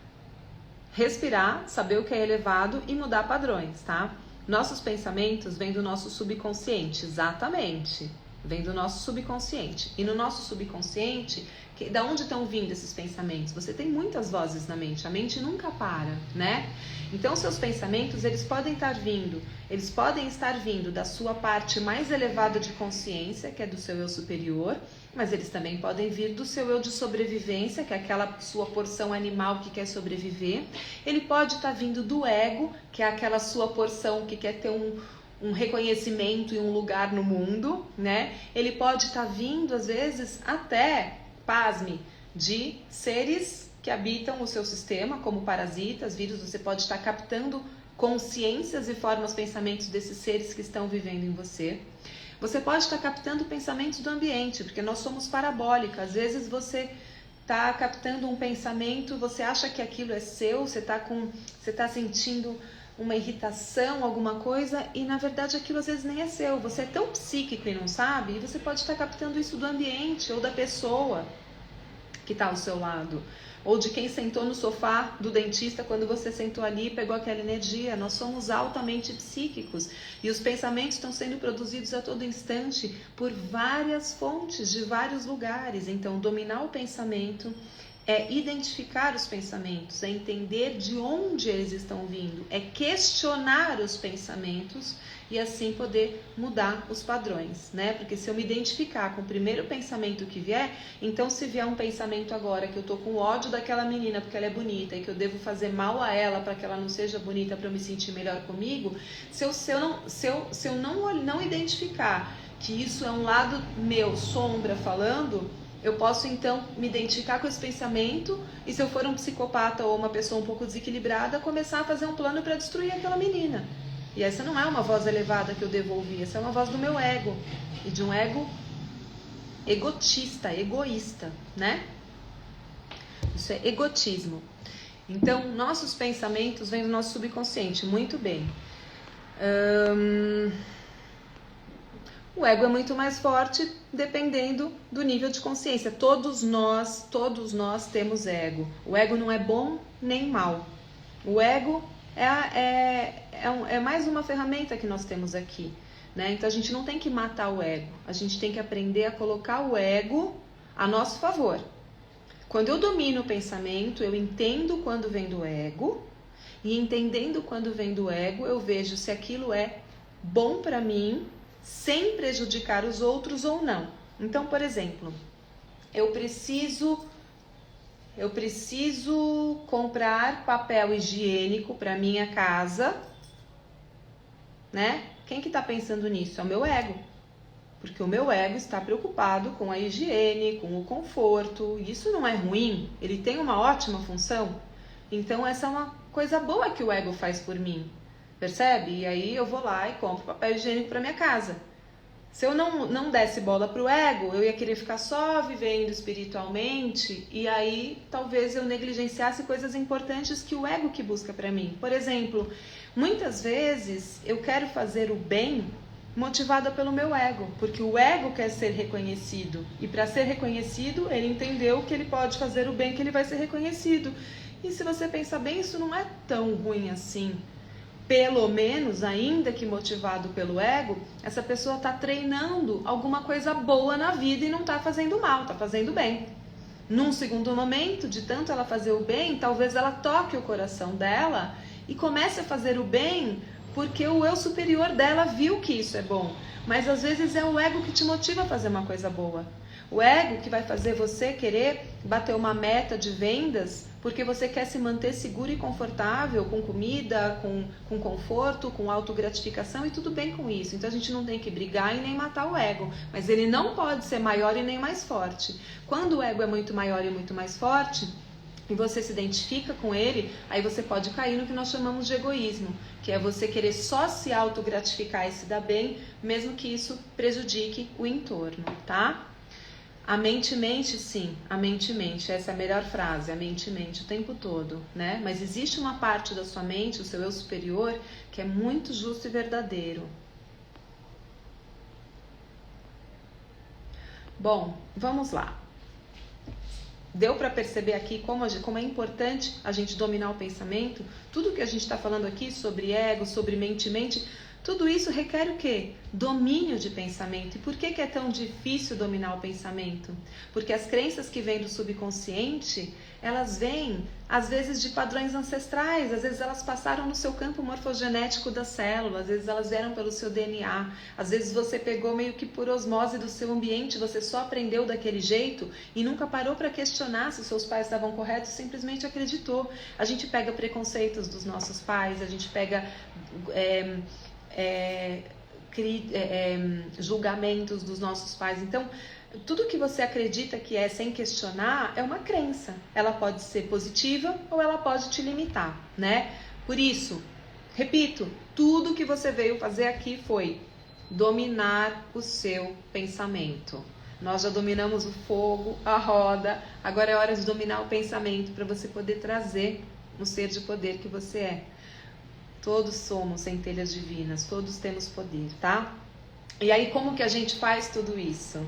respirar, saber o que é elevado e mudar padrões, tá? Nossos pensamentos vêm do nosso subconsciente, exatamente. Vem do nosso subconsciente. E no nosso subconsciente, da onde estão vindo esses pensamentos? Você tem muitas vozes na mente, a mente nunca para, né? Então, seus pensamentos, eles podem estar vindo da sua parte mais elevada de consciência, que é do seu eu superior, mas eles também podem vir do seu eu de sobrevivência, que é aquela sua porção animal que quer sobreviver. Ele pode estar vindo do ego, que é aquela sua porção que quer ter um reconhecimento e um lugar no mundo, né? Ele pode estar vindo, às vezes, até, pasme, de seres que habitam o seu sistema, como parasitas, vírus. Você pode estar captando consciências e formas, pensamentos desses seres que estão vivendo em você. Você pode estar captando pensamentos do ambiente, porque nós somos parabólicas. Às vezes você está captando um pensamento, você acha que aquilo é seu, você está sentindo uma irritação, alguma coisa, e na verdade aquilo às vezes nem é seu. Você é tão psíquico e não sabe, e você pode estar captando isso do ambiente ou da pessoa que está ao seu lado, ou de quem sentou no sofá do dentista quando você sentou ali e pegou aquela energia. Nós somos altamente psíquicos e os pensamentos estão sendo produzidos a todo instante por várias fontes de vários lugares. Então, dominar o pensamento é identificar os pensamentos, é entender de onde eles estão vindo, é questionar os pensamentos e assim poder mudar os padrões, né? Porque se eu me identificar com o primeiro pensamento que vier, então se vier um pensamento agora que eu tô com ódio daquela menina porque ela é bonita e que eu devo fazer mal a ela para que ela não seja bonita, para eu me sentir melhor comigo, se eu não identificar que isso é um lado meu, sombra falando, eu posso então me identificar com esse pensamento e, se eu for um psicopata ou uma pessoa um pouco desequilibrada, começar a fazer um plano para destruir aquela menina. E essa não é uma voz elevada que eu devo ouvir, essa é uma voz do meu ego, e de um ego egotista, egoísta, né? Isso é egotismo. Então, nossos pensamentos vêm do nosso subconsciente, muito bem. O ego é muito mais forte dependendo do nível de consciência. Todos nós temos ego. O ego não é bom nem mal. O ego é mais uma ferramenta que nós temos aqui, né? Então a gente não tem que matar o ego. A gente tem que aprender a colocar o ego a nosso favor. Quando eu domino o pensamento, eu entendo quando vem do ego. E entendendo quando vem do ego, eu vejo se aquilo é bom para mim, sem prejudicar os outros ou não. Então, por exemplo, eu preciso comprar papel higiênico para minha casa, né? Quem que está pensando nisso? É o meu ego. Porque o meu ego está preocupado com a higiene, com o conforto. Isso não é ruim, ele tem uma ótima função. Então, essa é uma coisa boa que o ego faz por mim. Percebe? E aí eu vou lá e compro papel higiênico para minha casa. Se eu não desse bola pro ego, eu ia querer ficar só vivendo espiritualmente e aí talvez eu negligenciasse coisas importantes que o ego que busca para mim. Por exemplo, muitas vezes eu quero fazer o bem motivada pelo meu ego, porque o ego quer ser reconhecido e para ser reconhecido ele entendeu que ele pode fazer o bem, que ele vai ser reconhecido. E se você pensar bem, isso não é tão ruim assim. Pelo menos, ainda que motivado pelo ego, essa pessoa está treinando alguma coisa boa na vida e não está fazendo mal, está fazendo bem. Num segundo momento, de tanto ela fazer o bem, talvez ela toque o coração dela e comece a fazer o bem porque o eu superior dela viu que isso é bom. Mas às vezes é o ego que te motiva a fazer uma coisa boa. O ego que vai fazer você querer bater uma meta de vendas porque você quer se manter seguro e confortável com comida, com conforto, com autogratificação e tudo bem com isso. Então a gente não tem que brigar e nem matar o ego, mas ele não pode ser maior e nem mais forte. Quando o ego é muito maior e muito mais forte e você se identifica com ele, aí você pode cair no que nós chamamos de egoísmo, que é você querer só se autogratificar e se dar bem, mesmo que isso prejudique o entorno, tá? A mente mente, sim, a mente mente, essa é a melhor frase, a mente mente o tempo todo, né? Mas existe uma parte da sua mente, o seu eu superior, que é muito justo e verdadeiro. Bom, vamos lá. Deu para perceber aqui como é importante a gente dominar o pensamento? Tudo que a gente está falando aqui sobre ego, sobre mente, Tudo isso requer o quê? Domínio de pensamento. E por que é tão difícil dominar o pensamento? Porque as crenças que vêm do subconsciente, elas vêm, às vezes, de padrões ancestrais, às vezes elas passaram no seu campo morfogenético da célula, às vezes elas vieram pelo seu DNA, às vezes você pegou meio que por osmose do seu ambiente, você só aprendeu daquele jeito e nunca parou para questionar se seus pais estavam corretos, simplesmente acreditou. A gente pega preconceitos dos nossos pais, a gente pega julgamentos dos nossos pais. Então, tudo que você acredita que é sem questionar é uma crença. Ela pode ser positiva ou ela pode te limitar, né? Por isso, repito, tudo que você veio fazer aqui foi dominar o seu pensamento. Nós já dominamos o fogo, a roda, agora é hora de dominar o pensamento para você poder trazer o ser de poder que você é. Todos somos centelhas divinas, todos temos poder, tá? E aí, como que a gente faz tudo isso,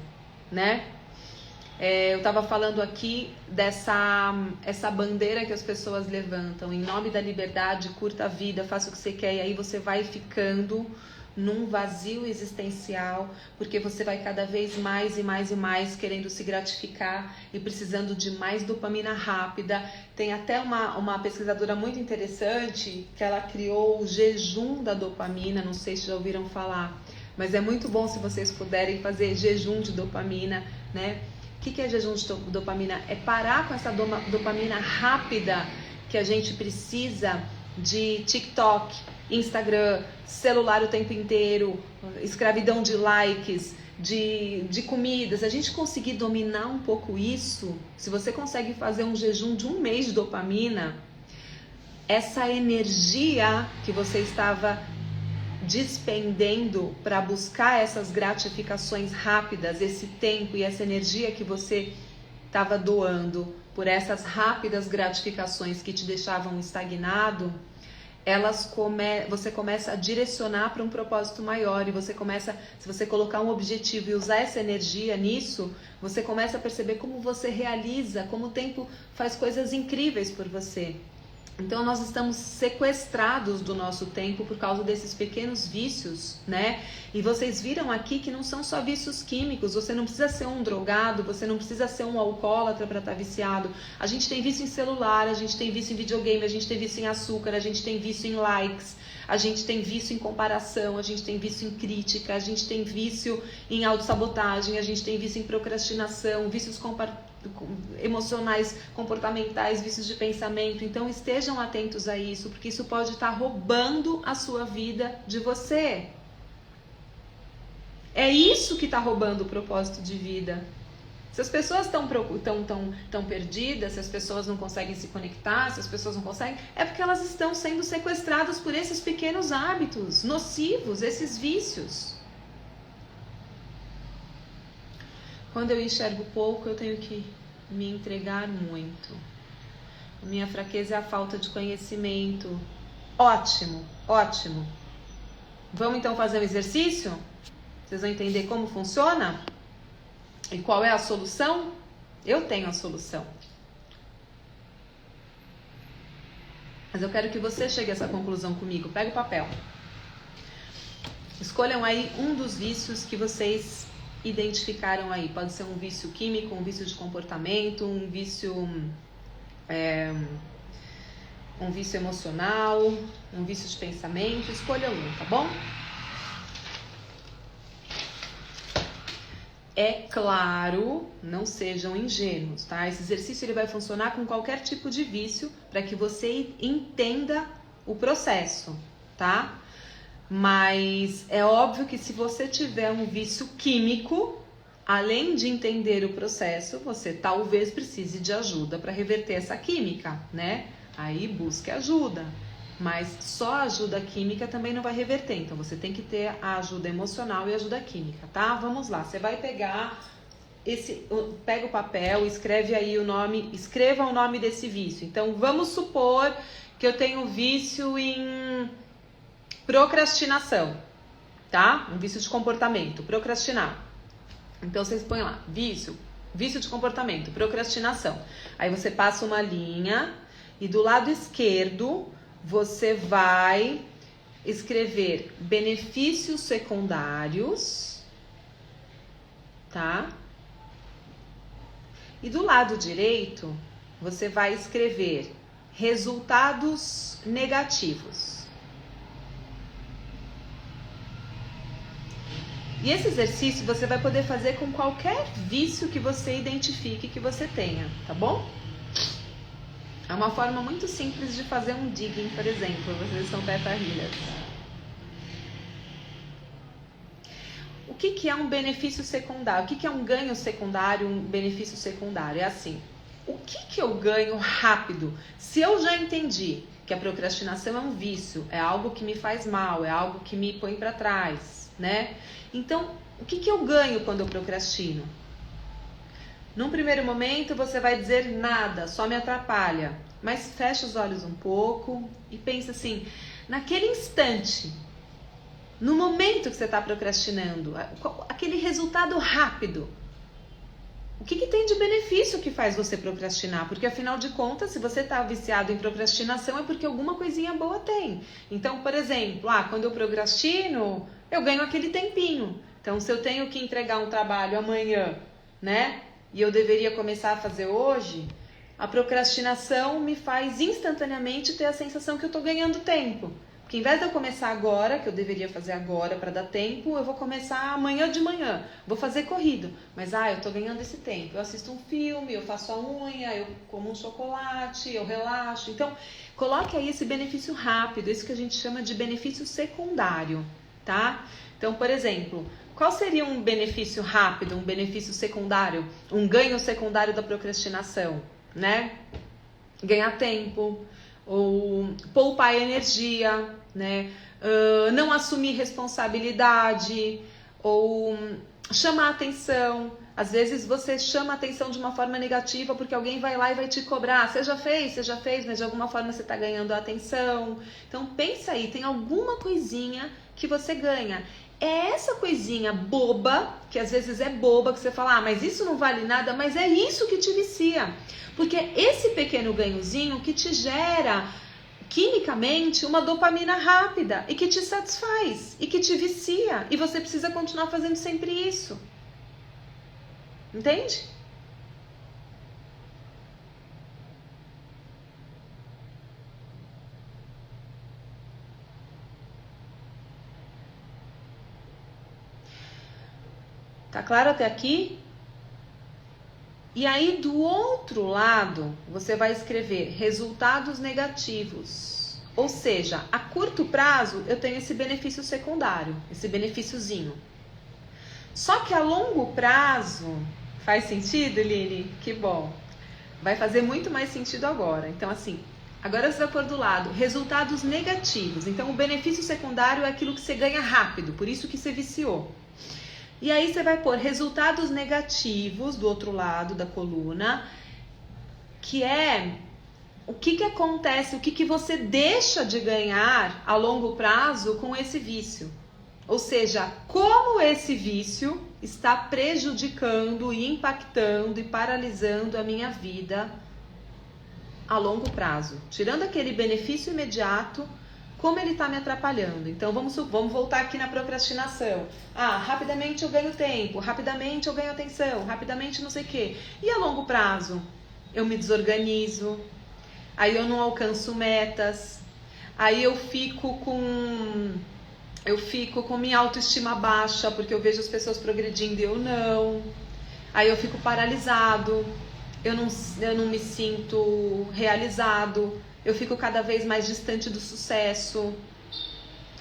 né? Eu estava falando aqui essa bandeira que as pessoas levantam, em nome da liberdade, curta a vida, faça o que você quer, e aí você vai ficando num vazio existencial, porque você vai cada vez mais e mais e mais querendo se gratificar e precisando de mais dopamina rápida. Tem até uma pesquisadora muito interessante que ela criou o jejum da dopamina, não sei se já ouviram falar, mas é muito bom se vocês puderem fazer jejum de dopamina, né? O que é jejum de dopamina? É parar com essa dopamina rápida que a gente precisa de TikTok, Instagram, celular o tempo inteiro, escravidão de likes, de comidas. A gente conseguir dominar um pouco isso, se você consegue fazer um jejum de 1 mês de dopamina, essa energia que você estava despendendo para buscar essas gratificações rápidas, esse tempo e essa energia que você estava doando por essas rápidas gratificações que te deixavam estagnado, você começa a direcionar para um propósito maior e você começa, se você colocar um objetivo e usar essa energia nisso, você começa a perceber como você realiza, como o tempo faz coisas incríveis por você. Então nós estamos sequestrados do nosso tempo por causa desses pequenos vícios, né? E vocês viram aqui que não são só vícios químicos, você não precisa ser um drogado, você não precisa ser um alcoólatra para estar viciado. A gente tem vício em celular, a gente tem vício em videogame, a gente tem vício em açúcar, a gente tem vício em likes, a gente tem vício em comparação, a gente tem vício em crítica, a gente tem vício em autossabotagem, a gente tem vício em procrastinação, vícios emocionais, comportamentais, vícios de pensamento. Então estejam atentos a isso, porque isso pode estar roubando a sua vida de você. É isso que está roubando o propósito de vida. Se as pessoas estão perdidas, se as pessoas não conseguem se conectar, se as pessoas não conseguem, é porque elas estão sendo sequestradas por esses pequenos hábitos nocivos, esses vícios. Quando eu enxergo pouco, eu tenho que me entregar muito. A minha fraqueza é a falta de conhecimento. Ótimo, ótimo. Vamos então fazer um exercício? Vocês vão entender como funciona? E qual é a solução? Eu tenho a solução. Mas eu quero que você chegue a essa conclusão comigo. Pega o papel. Escolham aí um dos vícios que vocês identificaram aí. Pode ser um vício químico, um vício de comportamento, um vício emocional, um vício de pensamento. Escolha um, tá bom? É claro, não sejam ingênuos, tá? Esse exercício ele vai funcionar com qualquer tipo de vício para que você entenda o processo, tá? Mas é óbvio que se você tiver um vício químico, além de entender o processo, você talvez precise de ajuda para reverter essa química, né? Aí busque ajuda. Mas só a ajuda química também não vai reverter. Então você tem que ter a ajuda emocional e a ajuda química, tá? Vamos lá. Você vai pegar pega o papel, escreve aí o nome, escreva o nome desse vício. Então vamos supor que eu tenho vício em procrastinação, tá? Um vício de comportamento, procrastinar. Então vocês põem lá, vício de comportamento, procrastinação. Aí você passa uma linha e do lado esquerdo você vai escrever benefícios secundários, tá? E do lado direito, você vai escrever resultados negativos. E esse exercício você vai poder fazer com qualquer vício que você identifique que você tenha, tá bom? É uma forma muito simples de fazer um digging, por exemplo, vocês são teta healers. O que é um benefício secundário? O que é um ganho secundário, um benefício secundário? É assim, o que eu ganho rápido? Se eu já entendi que a procrastinação é um vício, é algo que me faz mal, é algo que me põe para trás, né? Então, o que eu ganho quando eu procrastino? Num primeiro momento, você vai dizer nada, só me atrapalha. Mas fecha os olhos um pouco e pensa assim, naquele instante, no momento que você está procrastinando, aquele resultado rápido, o que tem de benefício que faz você procrastinar? Porque afinal de contas, se você está viciado em procrastinação, é porque alguma coisinha boa tem. Então, por exemplo, quando eu procrastino, eu ganho aquele tempinho. Então, se eu tenho que entregar um trabalho amanhã, né? E eu deveria começar a fazer hoje, a procrastinação me faz instantaneamente ter a sensação que eu estou ganhando tempo. Porque em vez de eu começar agora, que eu deveria fazer agora para dar tempo, eu vou começar amanhã de manhã. Vou fazer corrido. Mas, eu tô ganhando esse tempo. Eu assisto um filme, eu faço a unha, eu como um chocolate, eu relaxo. Então, coloque aí esse benefício rápido, isso que a gente chama de benefício secundário, tá? Então, por exemplo, qual seria um benefício rápido, um benefício secundário, um ganho secundário da procrastinação, né? Ganhar tempo, ou poupar energia, né? Não assumir responsabilidade, ou chamar atenção. Às vezes você chama atenção de uma forma negativa porque alguém vai lá e vai te cobrar. Você já fez, mas de alguma forma você está ganhando a atenção. Então pensa aí, tem alguma coisinha que você ganha. É essa coisinha boba, que às vezes é boba, que você fala, mas isso não vale nada, mas é isso que te vicia. Porque é esse pequeno ganhozinho que te gera quimicamente uma dopamina rápida e que te satisfaz e que te vicia. E você precisa continuar fazendo sempre isso. Entende? Tá claro até aqui? E aí, do outro lado, você vai escrever resultados negativos. Ou seja, a curto prazo, eu tenho esse benefício secundário, esse benefíciozinho. Só que a longo prazo, faz sentido, Lili? Que bom. Vai fazer muito mais sentido agora. Então, assim, agora você vai pôr do lado resultados negativos. Então, o benefício secundário é aquilo que você ganha rápido, por isso que você viciou. E aí você vai pôr resultados negativos do outro lado da coluna, que é o que acontece, o que você deixa de ganhar a longo prazo com esse vício. Ou seja, como esse vício está prejudicando e impactando e paralisando a minha vida a longo prazo. Tirando aquele benefício imediato, como ele está me atrapalhando. Então, vamos voltar aqui na procrastinação. Rapidamente eu ganho tempo, rapidamente eu ganho atenção, rapidamente não sei o quê. E a longo prazo? Eu me desorganizo, aí eu não alcanço metas, aí eu fico com minha autoestima baixa, porque eu vejo as pessoas progredindo e eu não. Aí eu fico paralisado, eu não me sinto realizado. Eu fico cada vez mais distante do sucesso.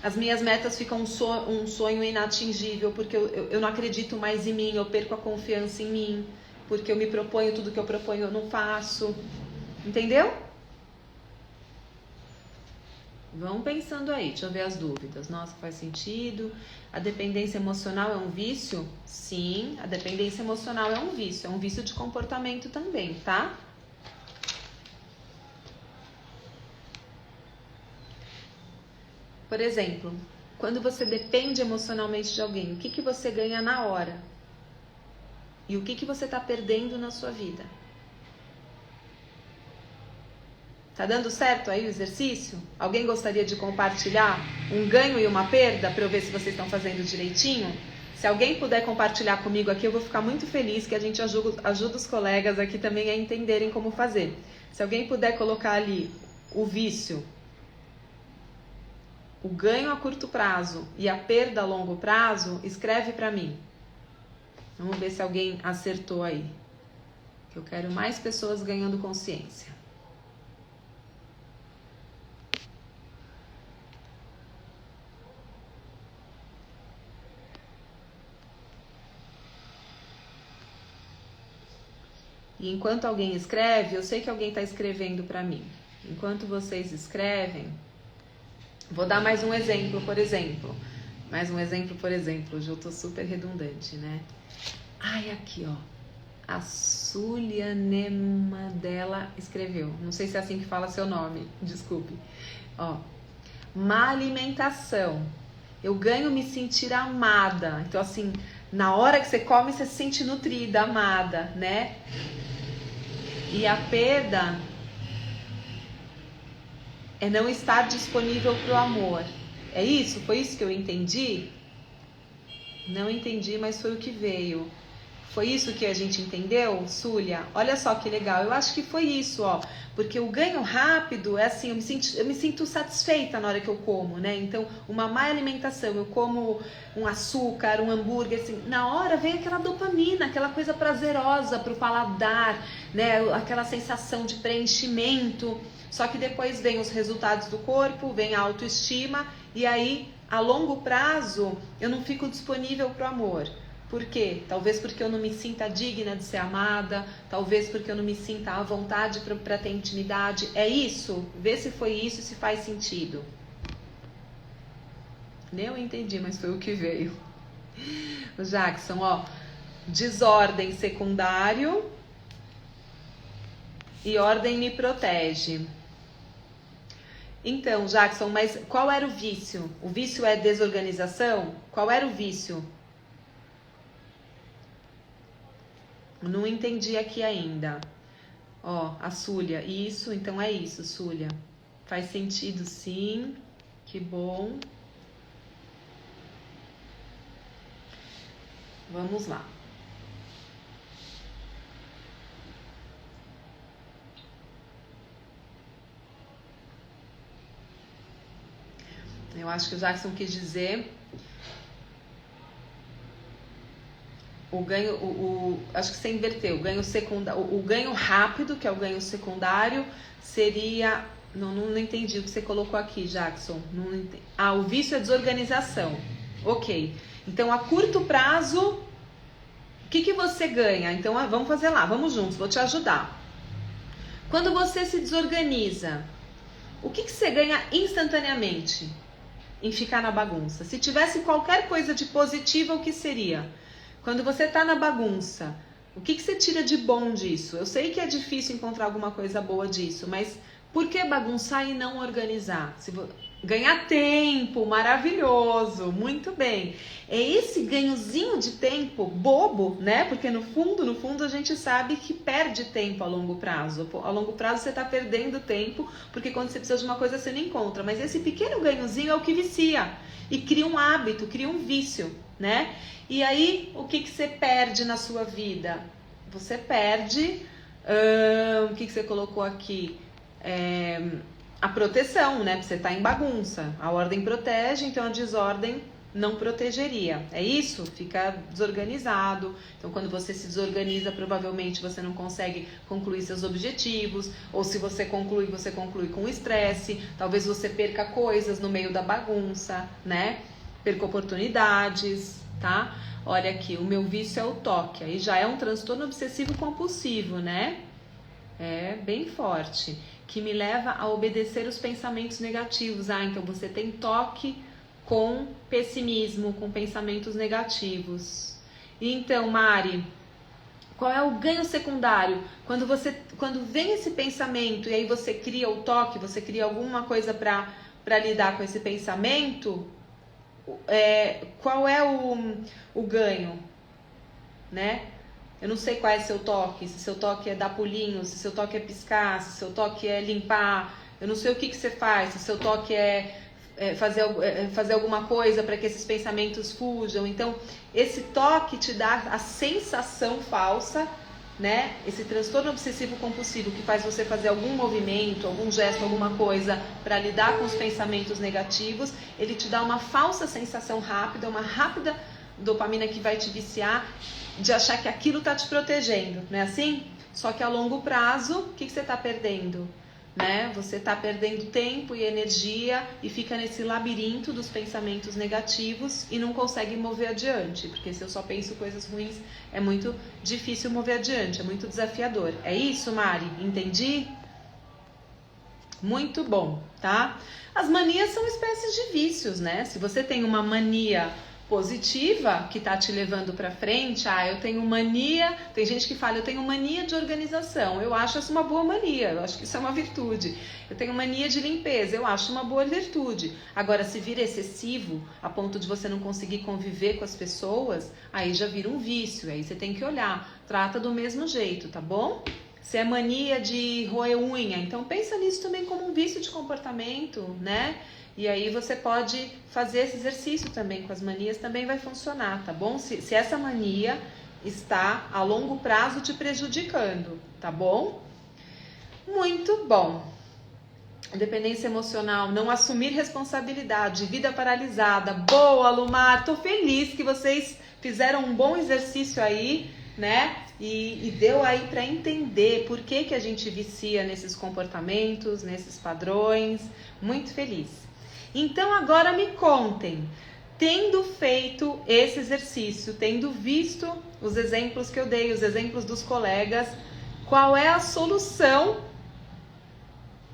As minhas metas ficam um sonho inatingível, porque eu não acredito mais em mim, eu perco a confiança em mim, porque eu me proponho, tudo que eu proponho eu não faço. Entendeu? Vão pensando aí, deixa eu ver as dúvidas. Nossa, faz sentido? A dependência emocional é um vício? Sim, a dependência emocional é um vício de comportamento também, tá? Por exemplo, quando você depende emocionalmente de alguém, o que você ganha na hora? E o que você está perdendo na sua vida? Tá dando certo aí o exercício? Alguém gostaria de compartilhar um ganho e uma perda para eu ver se vocês estão fazendo direitinho? Se alguém puder compartilhar comigo aqui, eu vou ficar muito feliz, que a gente ajuda os colegas aqui também a entenderem como fazer. Se alguém puder colocar ali o vício, o ganho a curto prazo e a perda a longo prazo, escreve para mim. Vamos ver se alguém acertou aí. Eu quero mais pessoas ganhando consciência. E enquanto alguém escreve, eu sei que alguém está escrevendo para mim. Enquanto vocês escrevem, vou dar mais um exemplo, por exemplo. Hoje eu tô super redundante, né? Ai, aqui, ó. A Sulianema dela escreveu. Não sei se é assim que fala seu nome, desculpe. Ó, má alimentação. Eu ganho me sentir amada. Então, assim, na hora que você come, você se sente nutrida, amada, né? E a perda é não estar disponível para o amor. É isso? Foi isso que eu entendi? Não entendi, mas foi o que veio. Foi isso que a gente entendeu, Súlia? Olha só que legal. Eu acho que foi isso, ó. Porque o ganho rápido é assim, eu me sinto satisfeita na hora que eu como, né? Então, uma má alimentação, eu como um açúcar, um hambúrguer, assim, na hora vem aquela dopamina, aquela coisa prazerosa pro paladar, né? Aquela sensação de preenchimento. Só que depois vem os resultados do corpo, vem a autoestima e aí, a longo prazo, eu não fico disponível pro amor. Por quê? Talvez porque eu não me sinta digna de ser amada, talvez porque eu não me sinta à vontade para ter intimidade. É isso? Vê se foi isso, se faz sentido. Nem eu entendi, mas foi o que veio. O Jackson, ó, desordem secundário e ordem me protege. Então, Jackson, mas qual era o vício? O vício é desorganização? Qual era o vício? Não entendi aqui ainda. Ó, a Súlia. Isso, então é isso, Súlia. Faz sentido, sim. Que bom. Vamos lá. Eu acho que o Jackson quis dizer... O ganho, acho que você inverteu. O ganho secundário, o ganho rápido, que é o ganho secundário, seria... Não entendi o que você colocou aqui, Jackson. O vício é desorganização. Ok. Então, a curto prazo, o que você ganha? Então, vamos fazer lá, vamos juntos, vou te ajudar. Quando você se desorganiza, o que você ganha instantaneamente em ficar na bagunça? Se tivesse qualquer coisa de positiva, o que seria? Quando você tá na bagunça, o que você tira de bom disso? Eu sei que é difícil encontrar alguma coisa boa disso, mas por que bagunçar e não organizar? Ganhar tempo, maravilhoso, muito bem. É esse ganhozinho de tempo bobo, né? Porque no fundo, a gente sabe que perde tempo a longo prazo. A longo prazo você tá perdendo tempo, porque quando você precisa de uma coisa você não encontra. Mas esse pequeno ganhozinho é o que vicia e cria um hábito, cria um vício, né? E aí, o que você perde na sua vida? Você perde, o que você colocou aqui? A proteção, né? Você tá em bagunça. A ordem protege, então a desordem não protegeria. É isso? Fica desorganizado. Então, quando você se desorganiza, provavelmente você não consegue concluir seus objetivos. Ou se você conclui com estresse. Talvez você perca coisas no meio da bagunça, né? Perca oportunidades, tá? Olha aqui, o meu vício é o toque. Aí já é um transtorno obsessivo compulsivo, né? É bem forte. Que me leva a obedecer os pensamentos negativos. Então você tem toque com pessimismo, com pensamentos negativos. E então, Mari, qual é o ganho secundário? Quando vem esse pensamento e aí você cria o toque, você cria alguma coisa para lidar com esse pensamento, qual é o ganho, né? Eu não sei qual é seu toque, se seu toque é dar pulinho, se seu toque é piscar, se seu toque é limpar. Eu não sei o que você faz, se seu toque é fazer alguma coisa para que esses pensamentos fujam. Então, esse toque te dá a sensação falsa, né? Esse transtorno obsessivo compulsivo que faz você fazer algum movimento, algum gesto, alguma coisa para lidar com os pensamentos negativos, ele te dá uma falsa sensação rápida, uma rápida dopamina que vai te viciar de achar que aquilo está te protegendo, não é assim? Só que a longo prazo, o que você está perdendo? Né? Você está perdendo tempo e energia e fica nesse labirinto dos pensamentos negativos e não consegue mover adiante, porque se eu só penso coisas ruins, é muito difícil mover adiante, é muito desafiador. É isso, Mari? Entendi? Muito bom, tá? As manias são espécies de vícios, né? Se você tem uma mania positiva que tá te levando para frente, eu tenho mania, tem gente que fala, eu tenho mania de organização, eu acho isso uma boa mania, eu acho que isso é uma virtude. Eu tenho mania de limpeza, eu acho uma boa virtude. Agora, se vira excessivo, a ponto de você não conseguir conviver com as pessoas, aí já vira um vício, aí você tem que olhar, trata do mesmo jeito, tá bom? Se é mania de roer unha, então pensa nisso também como um vício de comportamento, né? E aí você pode fazer esse exercício também com as manias, também vai funcionar, tá bom? Se essa mania está a longo prazo te prejudicando, tá bom? Muito bom. Dependência emocional, não assumir responsabilidade, vida paralisada. Boa, Lumar, tô feliz que vocês fizeram um bom exercício aí, né? E deu aí para entender por que a gente vicia nesses comportamentos, nesses padrões. Muito feliz. Então agora me contem, tendo feito esse exercício, tendo visto os exemplos que eu dei, os exemplos dos colegas, qual é a solução,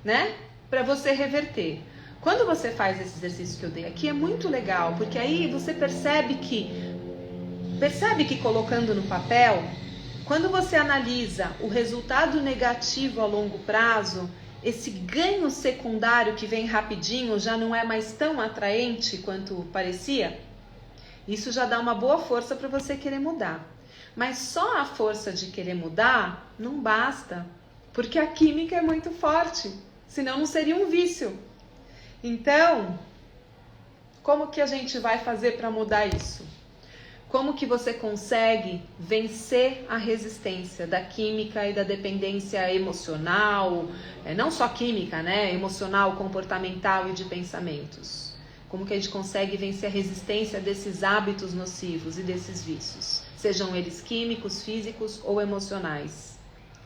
né, para você reverter? Quando você faz esse exercício que eu dei aqui é muito legal, porque aí você percebe que colocando no papel, quando você analisa o resultado negativo a longo prazo, esse ganho secundário que vem rapidinho já não é mais tão atraente quanto parecia? Isso já dá uma boa força para você querer mudar. Mas só a força de querer mudar não basta, porque a química é muito forte, senão não seria um vício. Então, como que a gente vai fazer para mudar isso? Como que você consegue vencer a resistência da química e da dependência emocional, não só química, né? Emocional, comportamental e de pensamentos. Como que a gente consegue vencer a resistência desses hábitos nocivos e desses vícios, sejam eles químicos, físicos ou emocionais?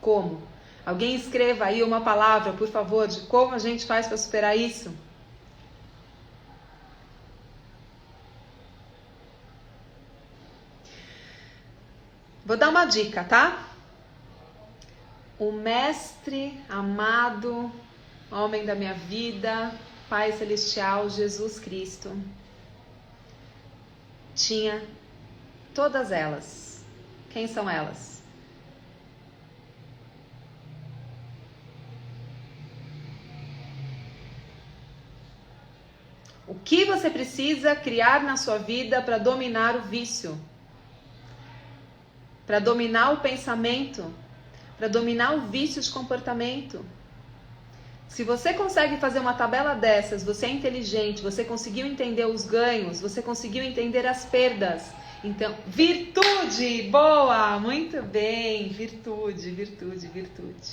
Como? Alguém escreva aí uma palavra, por favor, de como a gente faz para superar isso? Vou dar uma dica, tá? O mestre amado, homem da minha vida, Pai Celestial, Jesus Cristo, tinha todas elas. Quem são elas? O que você precisa criar na sua vida para dominar o vício? Para dominar o pensamento, para dominar o vício de comportamento. Se você consegue fazer uma tabela dessas, você é inteligente, você conseguiu entender os ganhos, você conseguiu entender as perdas. Então, virtude! Boa! Muito bem! Virtude, virtude, virtude.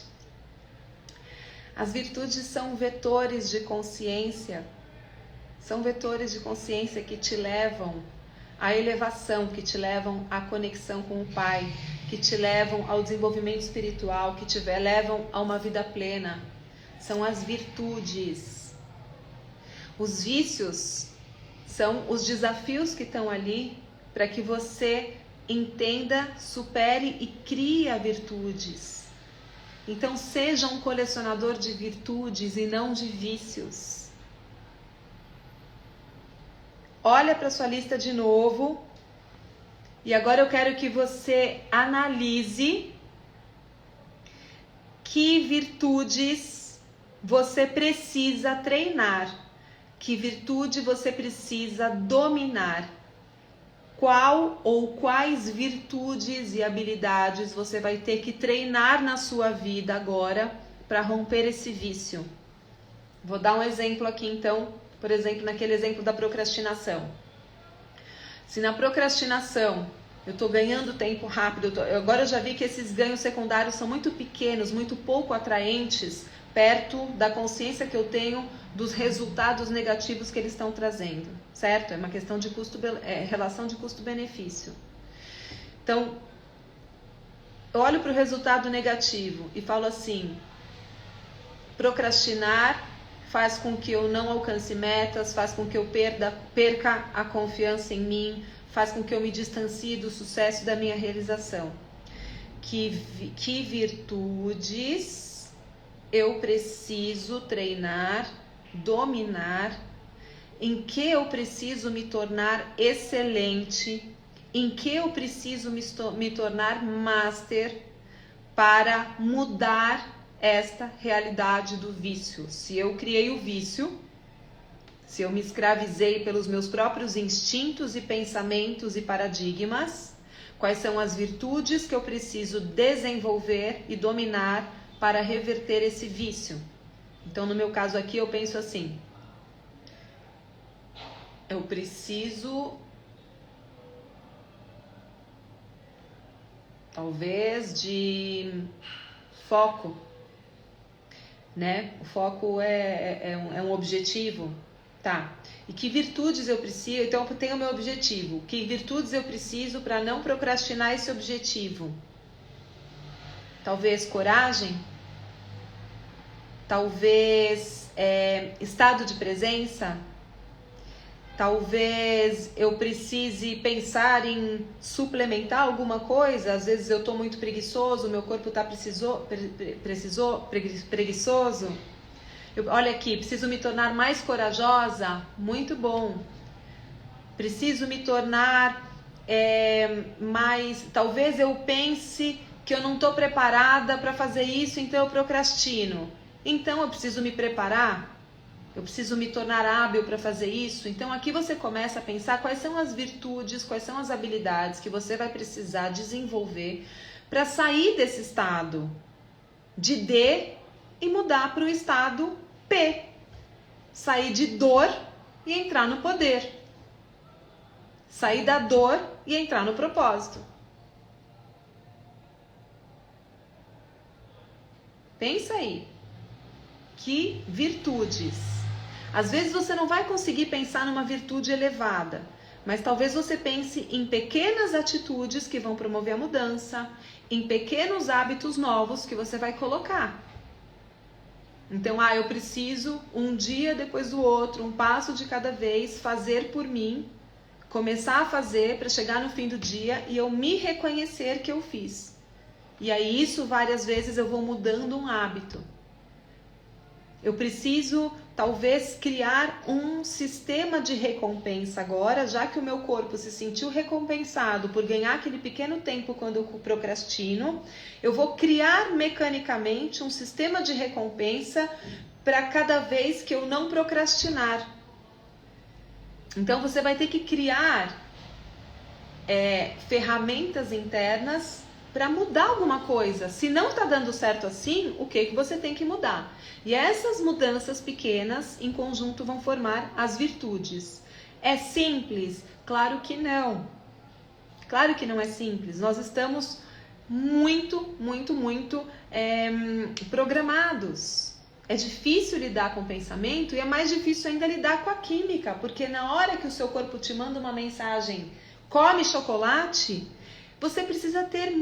As virtudes são vetores de consciência. São vetores de consciência que te levam à elevação, que te levam à conexão com o Pai, que te levam ao desenvolvimento espiritual, que te levam a uma vida plena. São as virtudes. Os vícios são os desafios que estão ali para que você entenda, supere e crie virtudes. Então seja um colecionador de virtudes e não de vícios. Olha para sua lista de novo e agora eu quero que você analise que virtudes você precisa treinar, que virtude você precisa dominar. qual ou quais virtudes e habilidades você vai ter que treinar na sua vida agora para romper esse vício. Vou dar um exemplo aqui então, por exemplo, naquele exemplo da procrastinação. Se na procrastinação eu estou ganhando tempo rápido, agora eu já vi que esses ganhos secundários são muito pequenos, muito pouco atraentes, perto da consciência que eu tenho dos resultados negativos que eles estão trazendo, certo? É uma questão de relação de custo-benefício. Então, eu olho para o resultado negativo e falo assim: procrastinar faz com que eu não alcance metas, faz com que eu perca a confiança em mim, faz com que eu me distancie do sucesso da minha realização. Que virtudes eu preciso treinar, dominar, em que eu preciso me tornar excelente, em que eu preciso me tornar master para mudar esta realidade do vício. Se eu criei o vício, se eu me escravizei pelos meus próprios instintos e pensamentos e paradigmas, quais são as virtudes que eu preciso desenvolver e dominar para reverter esse vício? Então, no meu caso aqui, eu penso assim: eu preciso, talvez, de foco, né? O foco é um objetivo, tá? E que virtudes eu preciso? Então, eu tenho o meu objetivo. Que virtudes eu preciso para não procrastinar esse objetivo? Talvez coragem? Talvez estado de presença? Talvez eu precise pensar em suplementar alguma coisa. Às vezes eu estou muito preguiçoso, meu corpo está preguiçoso. Olha aqui, preciso me tornar mais corajosa. Muito bom. Preciso me tornar mais... Talvez eu pense que eu não estou preparada para fazer isso, então eu procrastino. Então eu preciso me preparar. Eu preciso me tornar hábil para fazer isso. Então aqui você começa a pensar quais são as virtudes, quais são as habilidades que você vai precisar desenvolver para sair desse estado de D e mudar para o estado P. Sair de dor e entrar no poder. Sair da dor e entrar no propósito. Pensa aí. Que virtudes? Às vezes você não vai conseguir pensar numa virtude elevada, mas talvez você pense em pequenas atitudes que vão promover a mudança, em pequenos hábitos novos que você vai colocar. Então, eu preciso um dia depois do outro, um passo de cada vez, fazer por mim, começar a fazer para chegar no fim do dia e eu me reconhecer que eu fiz. E aí isso várias vezes eu vou mudando um hábito. Eu preciso, talvez, criar um sistema de recompensa agora, já que o meu corpo se sentiu recompensado por ganhar aquele pequeno tempo quando eu procrastino. Eu vou criar mecanicamente um sistema de recompensa para cada vez que eu não procrastinar. Então, você vai ter que criar ferramentas internas para mudar alguma coisa. Se não está dando certo assim, o que você tem que mudar? E essas mudanças pequenas, em conjunto, vão formar as virtudes. É simples? Claro que não. Claro que não é simples. Nós estamos muito programados. É difícil lidar com o pensamento e é mais difícil ainda lidar com a química, porque na hora que o seu corpo te manda uma mensagem, come chocolate, você precisa ter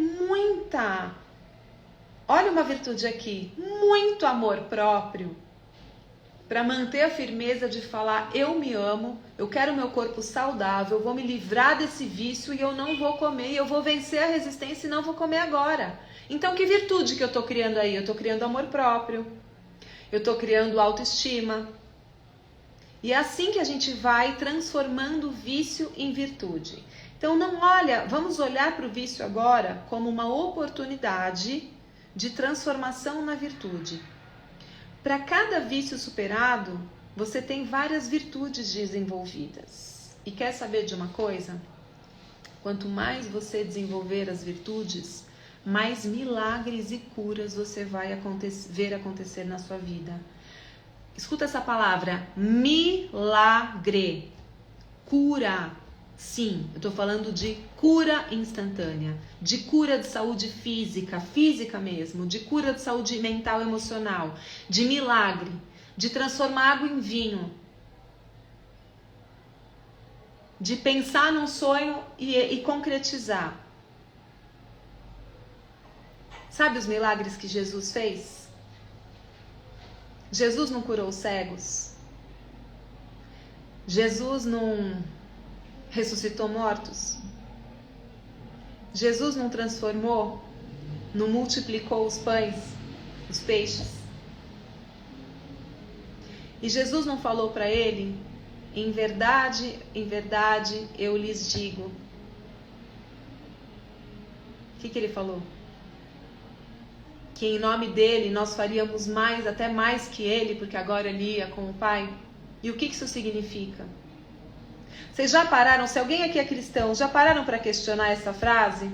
olha uma virtude aqui, muito amor próprio, para manter a firmeza de falar: eu me amo, eu quero meu corpo saudável, eu vou me livrar desse vício e eu não vou comer, eu vou vencer a resistência e não vou comer agora. Então, que virtude que eu estou criando aí? Eu estou criando amor próprio, eu estou criando autoestima. E é assim que a gente vai transformando o vício em virtude. Então, vamos olhar para o vício agora como uma oportunidade de transformação na virtude. Para cada vício superado, você tem várias virtudes desenvolvidas. E quer saber de uma coisa? Quanto mais você desenvolver as virtudes, mais milagres e curas você vai ver acontecer na sua vida. Escuta essa palavra, milagre, cura. Sim, eu estou falando de cura instantânea, de cura de saúde física mesmo, de cura de saúde mental e emocional, de milagre, de transformar água em vinho, de pensar num sonho e concretizar. Sabe os milagres que Jesus fez? Jesus não curou os cegos? Jesus não ressuscitou mortos? Jesus não transformou, não multiplicou os pães, os peixes? E Jesus não falou para ele, em verdade, eu lhes digo. O que ele falou? Que em nome dele nós faríamos mais, até mais que ele, porque agora ele ia com o Pai. E o que isso significa? Vocês já pararam, se alguém aqui é cristão, já pararam para questionar essa frase?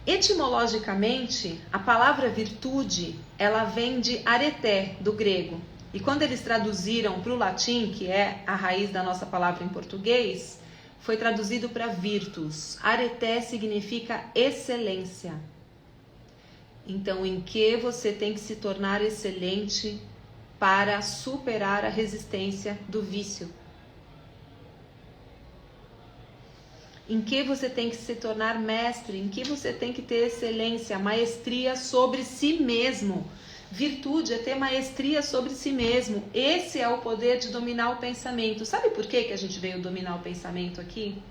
Etimologicamente, a palavra virtude, ela vem de areté, do grego. E quando eles traduziram para o latim, que é a raiz da nossa palavra em português, foi traduzido para virtus. Areté significa excelência. Então, em que você tem que se tornar excelente para superar a resistência do vício? Em que você tem que se tornar mestre? Em que você tem que ter excelência, maestria sobre si mesmo? Virtude é ter maestria sobre si mesmo. Esse é o poder de dominar o pensamento. Sabe por que a gente veio dominar o pensamento aqui?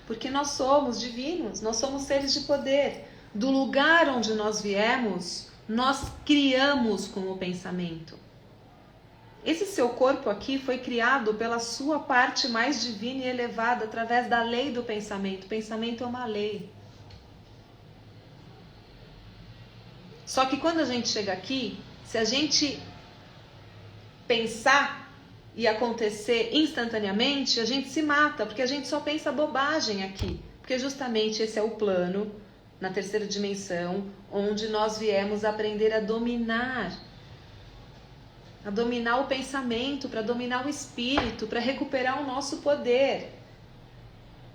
Porque nós somos divinos, nós somos seres de poder. Do lugar onde nós viemos, nós criamos com o pensamento. Esse seu corpo aqui foi criado pela sua parte mais divina e elevada através da lei do pensamento. O pensamento é uma lei. Só que quando a gente chega aqui, se a gente pensar e acontecer instantaneamente, a gente se mata, porque a gente só pensa bobagem aqui. Porque justamente esse é o plano, na terceira dimensão, onde nós viemos aprender a dominar o pensamento, para dominar o espírito, para recuperar o nosso poder.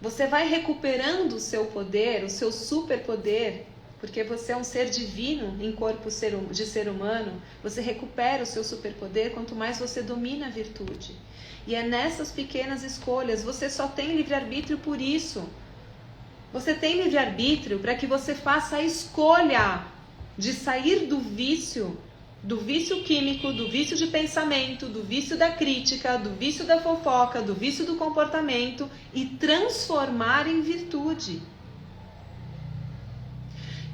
Você vai recuperando o seu poder, o seu superpoder, porque você é um ser divino em corpo de ser humano. Você recupera o seu superpoder quanto mais você domina a virtude. E é nessas pequenas escolhas, você só tem livre-arbítrio por isso. Você tem livre-arbítrio para que você faça a escolha de sair do vício químico, do vício de pensamento, do vício da crítica, do vício da fofoca, do vício do comportamento e transformar em virtude.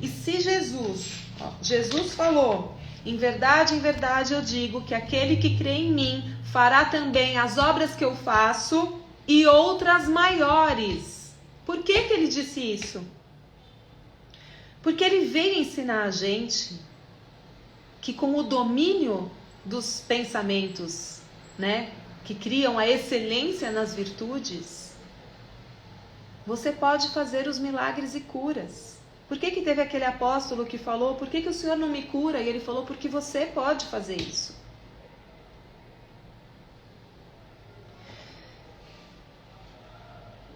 E se Jesus falou, em verdade eu digo que aquele que crê em mim fará também as obras que eu faço e outras maiores. Por que ele disse isso? Porque ele veio ensinar a gente que com o domínio dos pensamentos, né, que criam a excelência nas virtudes, você pode fazer os milagres e curas. Por que teve aquele apóstolo que falou, por que o Senhor não me cura? E ele falou, porque você pode fazer isso.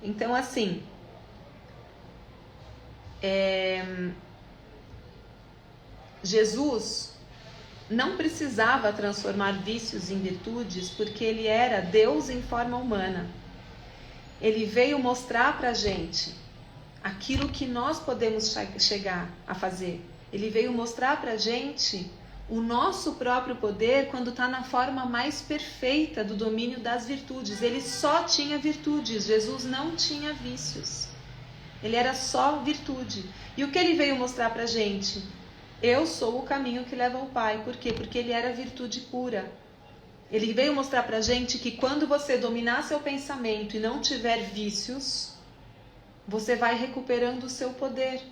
Então, assim, Jesus não precisava transformar vícios em virtudes, porque ele era Deus em forma humana. Ele veio mostrar pra gente aquilo que nós podemos chegar a fazer. Ele veio mostrar pra gente o nosso próprio poder quando está na forma mais perfeita do domínio das virtudes. Ele só tinha virtudes, Jesus não tinha vícios. Ele era só virtude. E o que ele veio mostrar pra gente? Eu sou o caminho que leva ao Pai. Por quê? Porque ele era virtude pura. Ele veio mostrar pra gente que quando você dominar seu pensamento e não tiver vícios, você vai recuperando o seu poder.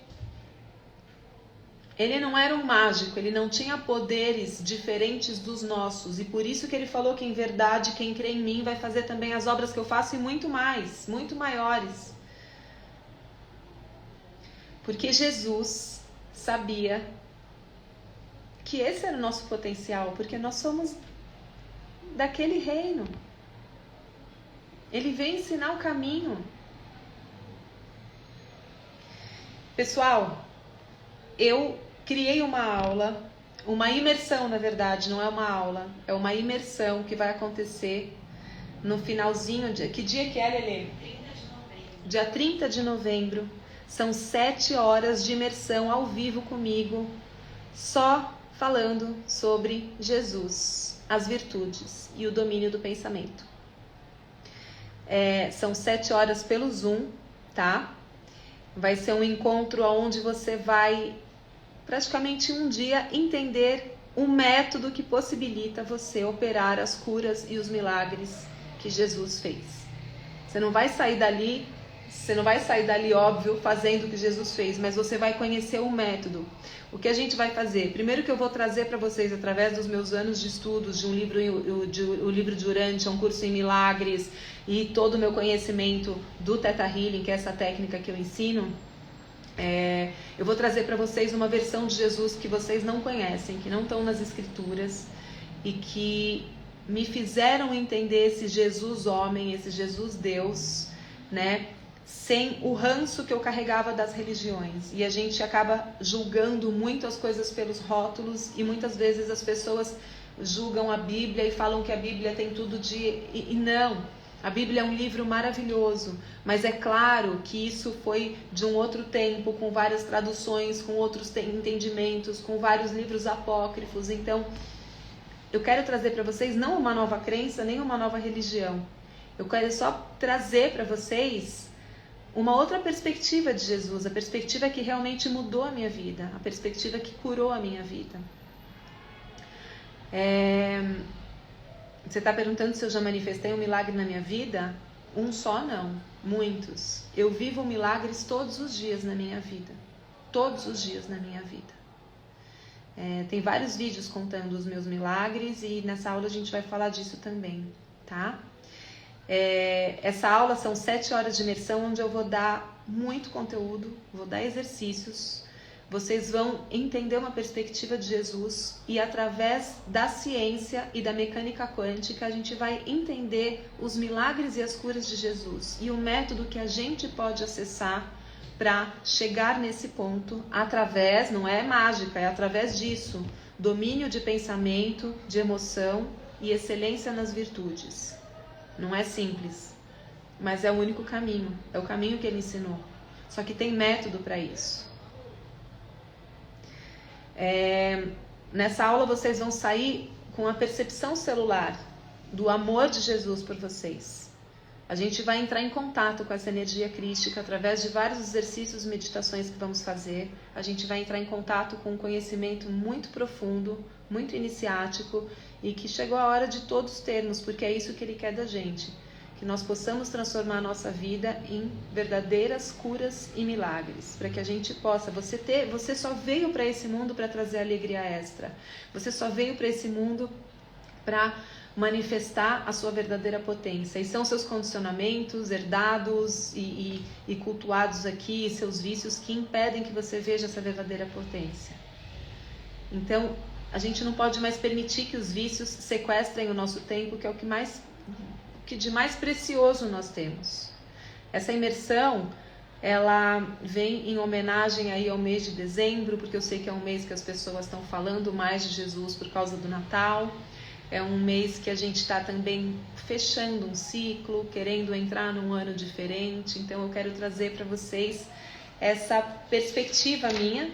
Ele não era um mágico, ele não tinha poderes diferentes dos nossos. E por isso que ele falou que, em verdade, quem crê em mim vai fazer também as obras que eu faço e muito mais, muito maiores. Porque Jesus sabia que esse era o nosso potencial, porque nós somos daquele reino. Ele veio ensinar o caminho. Pessoal, eu criei uma aula, uma imersão, na verdade, não é uma aula, é uma imersão que vai acontecer no finalzinho de... Que dia que é, Lelê? 30 de novembro. Dia 30 de novembro. São 7 horas de imersão ao vivo comigo, só falando sobre Jesus, as virtudes e o domínio do pensamento. São 7 horas pelo Zoom, tá? Vai ser um encontro onde você vai, praticamente um dia, entender um método que possibilita você operar as curas e os milagres que Jesus fez. Você não vai sair dali, óbvio, fazendo o que Jesus fez, mas você vai conhecer o método. O que a gente vai fazer? Primeiro que eu vou trazer para vocês, através dos meus anos de estudos, de um livro, o livro de Urantia, um curso em milagres, e todo o meu conhecimento do Theta Healing, que é essa técnica que eu ensino, eu vou trazer para vocês uma versão de Jesus que vocês não conhecem, que não estão nas escrituras, e que me fizeram entender esse Jesus homem, esse Jesus Deus, né? Sem o ranço que eu carregava das religiões. E a gente acaba julgando muito as coisas pelos rótulos, e muitas vezes as pessoas julgam a Bíblia e falam que a Bíblia tem tudo de... E não, a Bíblia é um livro maravilhoso, mas é claro que isso foi de um outro tempo, com várias traduções, com outros entendimentos, com vários livros apócrifos. Então, eu quero trazer para vocês não uma nova crença, nem uma nova religião. Eu quero só trazer para vocês uma outra perspectiva de Jesus, a perspectiva que realmente mudou a minha vida, a perspectiva que curou a minha vida. Você está perguntando se eu já manifestei um milagre na minha vida? Um só não, muitos. Eu vivo milagres todos os dias na minha vida, todos os dias na minha vida. Tem vários vídeos contando os meus milagres, e nessa aula a gente vai falar disso também, tá? Essa aula são 7 horas de imersão, onde eu vou dar muito conteúdo, vou dar exercícios. Vocês vão entender uma perspectiva de Jesus, e através da ciência e da mecânica quântica a gente vai entender os milagres e as curas de Jesus, e o método que a gente pode acessar para chegar nesse ponto através, não é mágica, é através disso, domínio de pensamento, de emoção e excelência nas virtudes. Não é simples, mas é o único caminho, é o caminho que ele ensinou. Só que tem método para isso. Nessa aula vocês vão sair com a percepção celular do amor de Jesus por vocês. A gente vai entrar em contato com essa energia crística através de vários exercícios e meditações que vamos fazer. A gente vai entrar em contato com um conhecimento muito profundo, muito iniciático, e que chegou a hora de todos termos, porque é isso que ele quer da gente. Que nós possamos transformar a nossa vida em verdadeiras curas e milagres, para que a gente possa... Você só veio para esse mundo para trazer alegria extra. Você só veio para esse mundo para manifestar a sua verdadeira potência. E são seus condicionamentos herdados e cultuados aqui, seus vícios, que impedem que você veja essa verdadeira potência. Então, a gente não pode mais permitir que os vícios sequestrem o nosso tempo, que é o que de mais precioso nós temos. Essa imersão, ela vem em homenagem aí ao mês de dezembro, porque eu sei que é um mês que as pessoas estão falando mais de Jesus por causa do Natal. É um mês que a gente está também fechando um ciclo, querendo entrar num ano diferente. Então eu quero trazer para vocês essa perspectiva minha,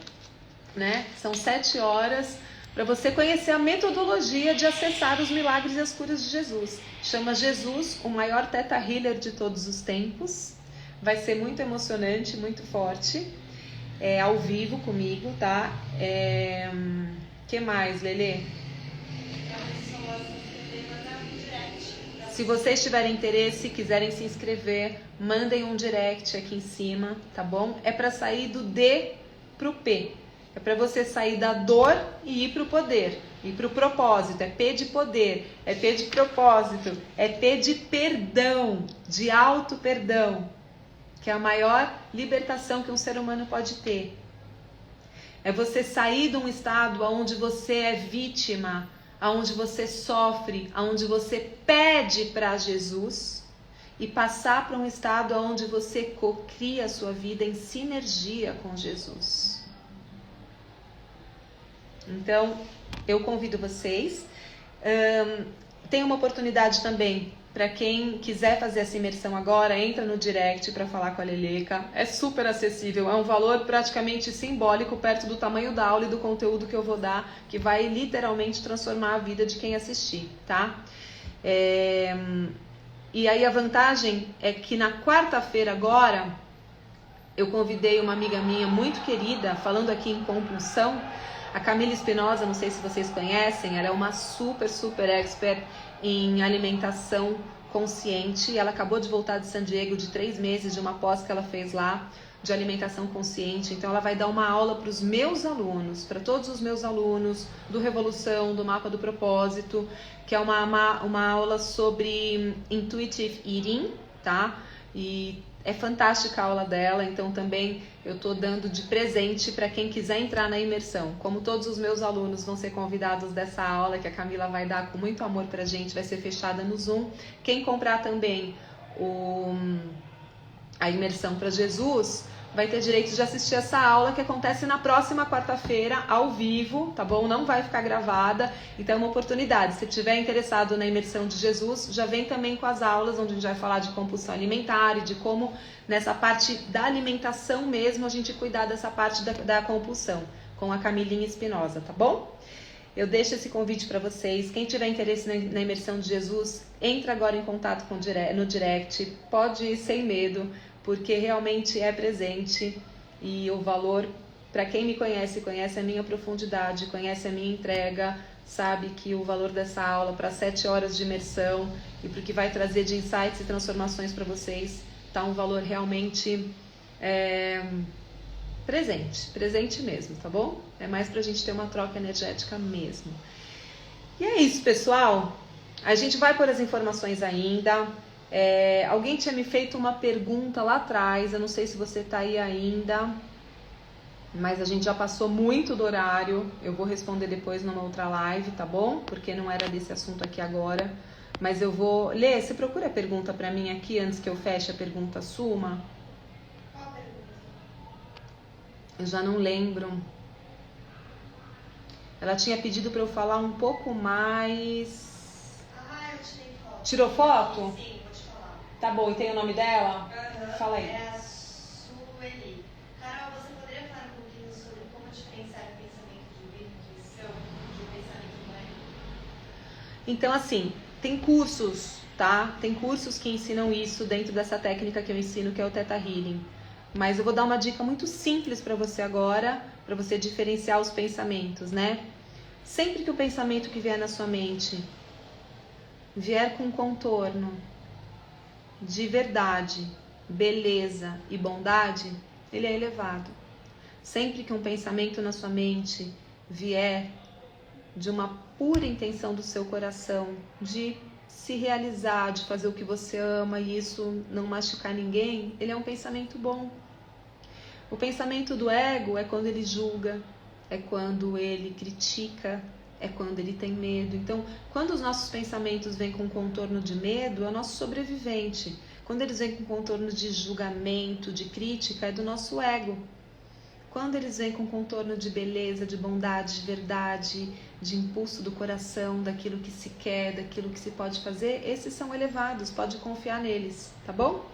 né? São 7 horas para você conhecer a metodologia de acessar os milagres e as curas de Jesus. Chama Jesus, o maior Theta Healer de todos os tempos. Vai ser muito emocionante, muito forte. Ao vivo comigo, tá? Que mais, Lelê? Se vocês tiverem interesse, quiserem se inscrever, mandem um direct aqui em cima, tá bom? É para sair do D pro P. É para você sair da dor e ir para o poder, ir para o propósito. É P de poder, é P de propósito, é P de perdão, de auto-perdão, que é a maior libertação que um ser humano pode ter. É você sair de um estado onde você é vítima, onde você sofre, onde você pede para Jesus e passar para um estado onde você cocria a sua vida em sinergia com Jesus. Então, eu convido vocês. Tem uma oportunidade também para quem quiser fazer essa imersão agora, entra no direct para falar com a Leleca. É super acessível, é um valor praticamente simbólico perto do tamanho da aula e do conteúdo que eu vou dar, que vai literalmente transformar a vida de quem assistir, tá? E aí a vantagem é que na quarta-feira agora, eu convidei uma amiga minha muito querida, falando aqui em compulsão, a Camila Espinosa, não sei se vocês conhecem, ela é uma super expert em alimentação consciente. Ela acabou de voltar de San Diego de 3 meses de uma pós que ela fez lá de alimentação consciente. Então ela vai dar uma aula para os meus alunos, para todos os meus alunos do Revolução, do Mapa do Propósito, que é uma aula sobre Intuitive Eating, tá? E é fantástica a aula dela, então também eu estou dando de presente para quem quiser entrar na imersão. Como todos os meus alunos vão ser convidados dessa aula, que a Camila vai dar com muito amor pra gente, vai ser fechada no Zoom. Quem comprar também a imersão para Jesus vai ter direito de assistir essa aula que acontece na próxima quarta-feira, ao vivo, tá bom? Não vai ficar gravada, então é uma oportunidade. Se tiver interessado na imersão de Jesus, já vem também com as aulas, onde a gente vai falar de compulsão alimentar e de como, nessa parte da alimentação mesmo, a gente cuidar dessa parte da compulsão, com a Camilinha Espinosa, tá bom? Eu deixo esse convite para vocês. Quem tiver interesse na imersão de Jesus, entra agora em contato no direct, pode ir sem medo, porque realmente é presente e o valor, para quem me conhece, conhece a minha profundidade, conhece a minha entrega, sabe que o valor dessa aula para 7 horas de imersão e para o que vai trazer de insights e transformações para vocês, tá um valor realmente presente mesmo, tá bom? É mais pra gente ter uma troca energética mesmo. E é isso, pessoal. A gente vai pôr as informações ainda. Alguém tinha me feito uma pergunta lá atrás, eu não sei se você tá aí ainda, mas a gente já passou muito do horário. Eu vou responder depois numa outra live, tá bom? Porque não era desse assunto aqui agora. Mas eu vou... Lê, você procura a pergunta pra mim aqui antes que eu feche a pergunta suma. Qual pergunta? Eu já não lembro. Ela tinha pedido pra eu falar um pouco mais... Ah, eu tirei foto. Tirou foto? Sim, vou te falar. Tá bom, e tem o nome dela? Fala aí. É a Sueli. Carol, você poderia falar um pouquinho sobre como diferenciar o pensamento de intuição de um pensamento leve? Então, assim, tem cursos, tá? Tem cursos que ensinam isso dentro dessa técnica que eu ensino, que é o Theta Healing. Mas eu vou dar uma dica muito simples para você agora, para você diferenciar os pensamentos, né? Sempre que o pensamento que vier na sua mente vier com contorno de verdade, beleza e bondade, ele é elevado. Sempre que um pensamento na sua mente vier de uma pura intenção do seu coração, de se realizar, de fazer o que você ama e isso não machucar ninguém, ele é um pensamento bom. O pensamento do ego é quando ele julga, é quando ele critica, é quando ele tem medo. Então, quando os nossos pensamentos vêm com contorno de medo, é o nosso sobrevivente. Quando eles vêm com contorno de julgamento, de crítica, é do nosso ego. Quando eles vêm com contorno de beleza, de bondade, de verdade, de impulso do coração, daquilo que se quer, daquilo que se pode fazer, esses são elevados, pode confiar neles, tá bom?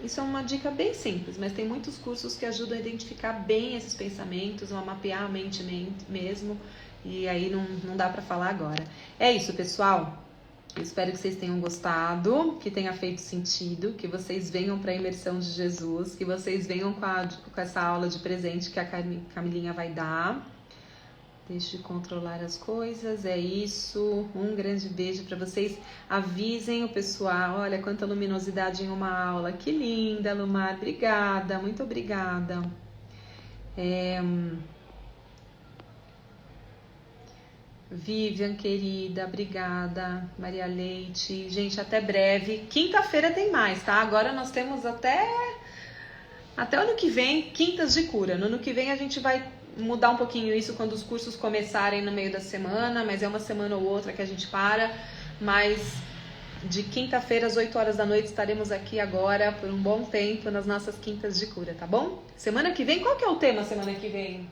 Isso é uma dica bem simples, mas tem muitos cursos que ajudam a identificar bem esses pensamentos, a mapear a mente mesmo, e aí não dá pra falar agora. É isso, pessoal. Eu espero que vocês tenham gostado, que tenha feito sentido, que vocês venham para a imersão de Jesus, que vocês venham com essa aula de presente que a Camilinha vai dar. Deixe de controlar as coisas, é isso. Um grande beijo para vocês. Avisem o pessoal. Olha quanta luminosidade em uma aula. Que linda, Lumar. Obrigada, muito obrigada. Vivian, querida, obrigada. Maria Leite. Gente, até breve. Quinta-feira tem mais, tá? Agora nós temos até o ano que vem, quintas de cura. No ano que vem a gente vai mudar um pouquinho isso quando os cursos começarem no meio da semana, mas é uma semana ou outra que a gente para. Mas de quinta-feira às 8 horas da noite estaremos aqui agora por um bom tempo nas nossas quintas de cura, tá bom? Semana que vem, qual que é o tema semana que vem?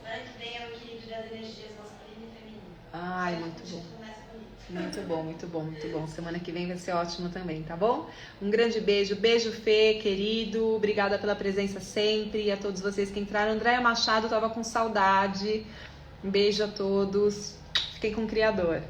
Semana que vem é o equilíbrio das energias masculina e feminina. Ai, muito bom. Começa bonito. Muito bom, muito bom, muito bom. Semana que vem vai ser ótimo também, tá bom? Um grande beijo. Beijo, Fê, querido. Obrigada pela presença sempre. E a todos vocês que entraram. Andréia Machado, tava com saudade. Um beijo a todos. Fiquem com o Criador.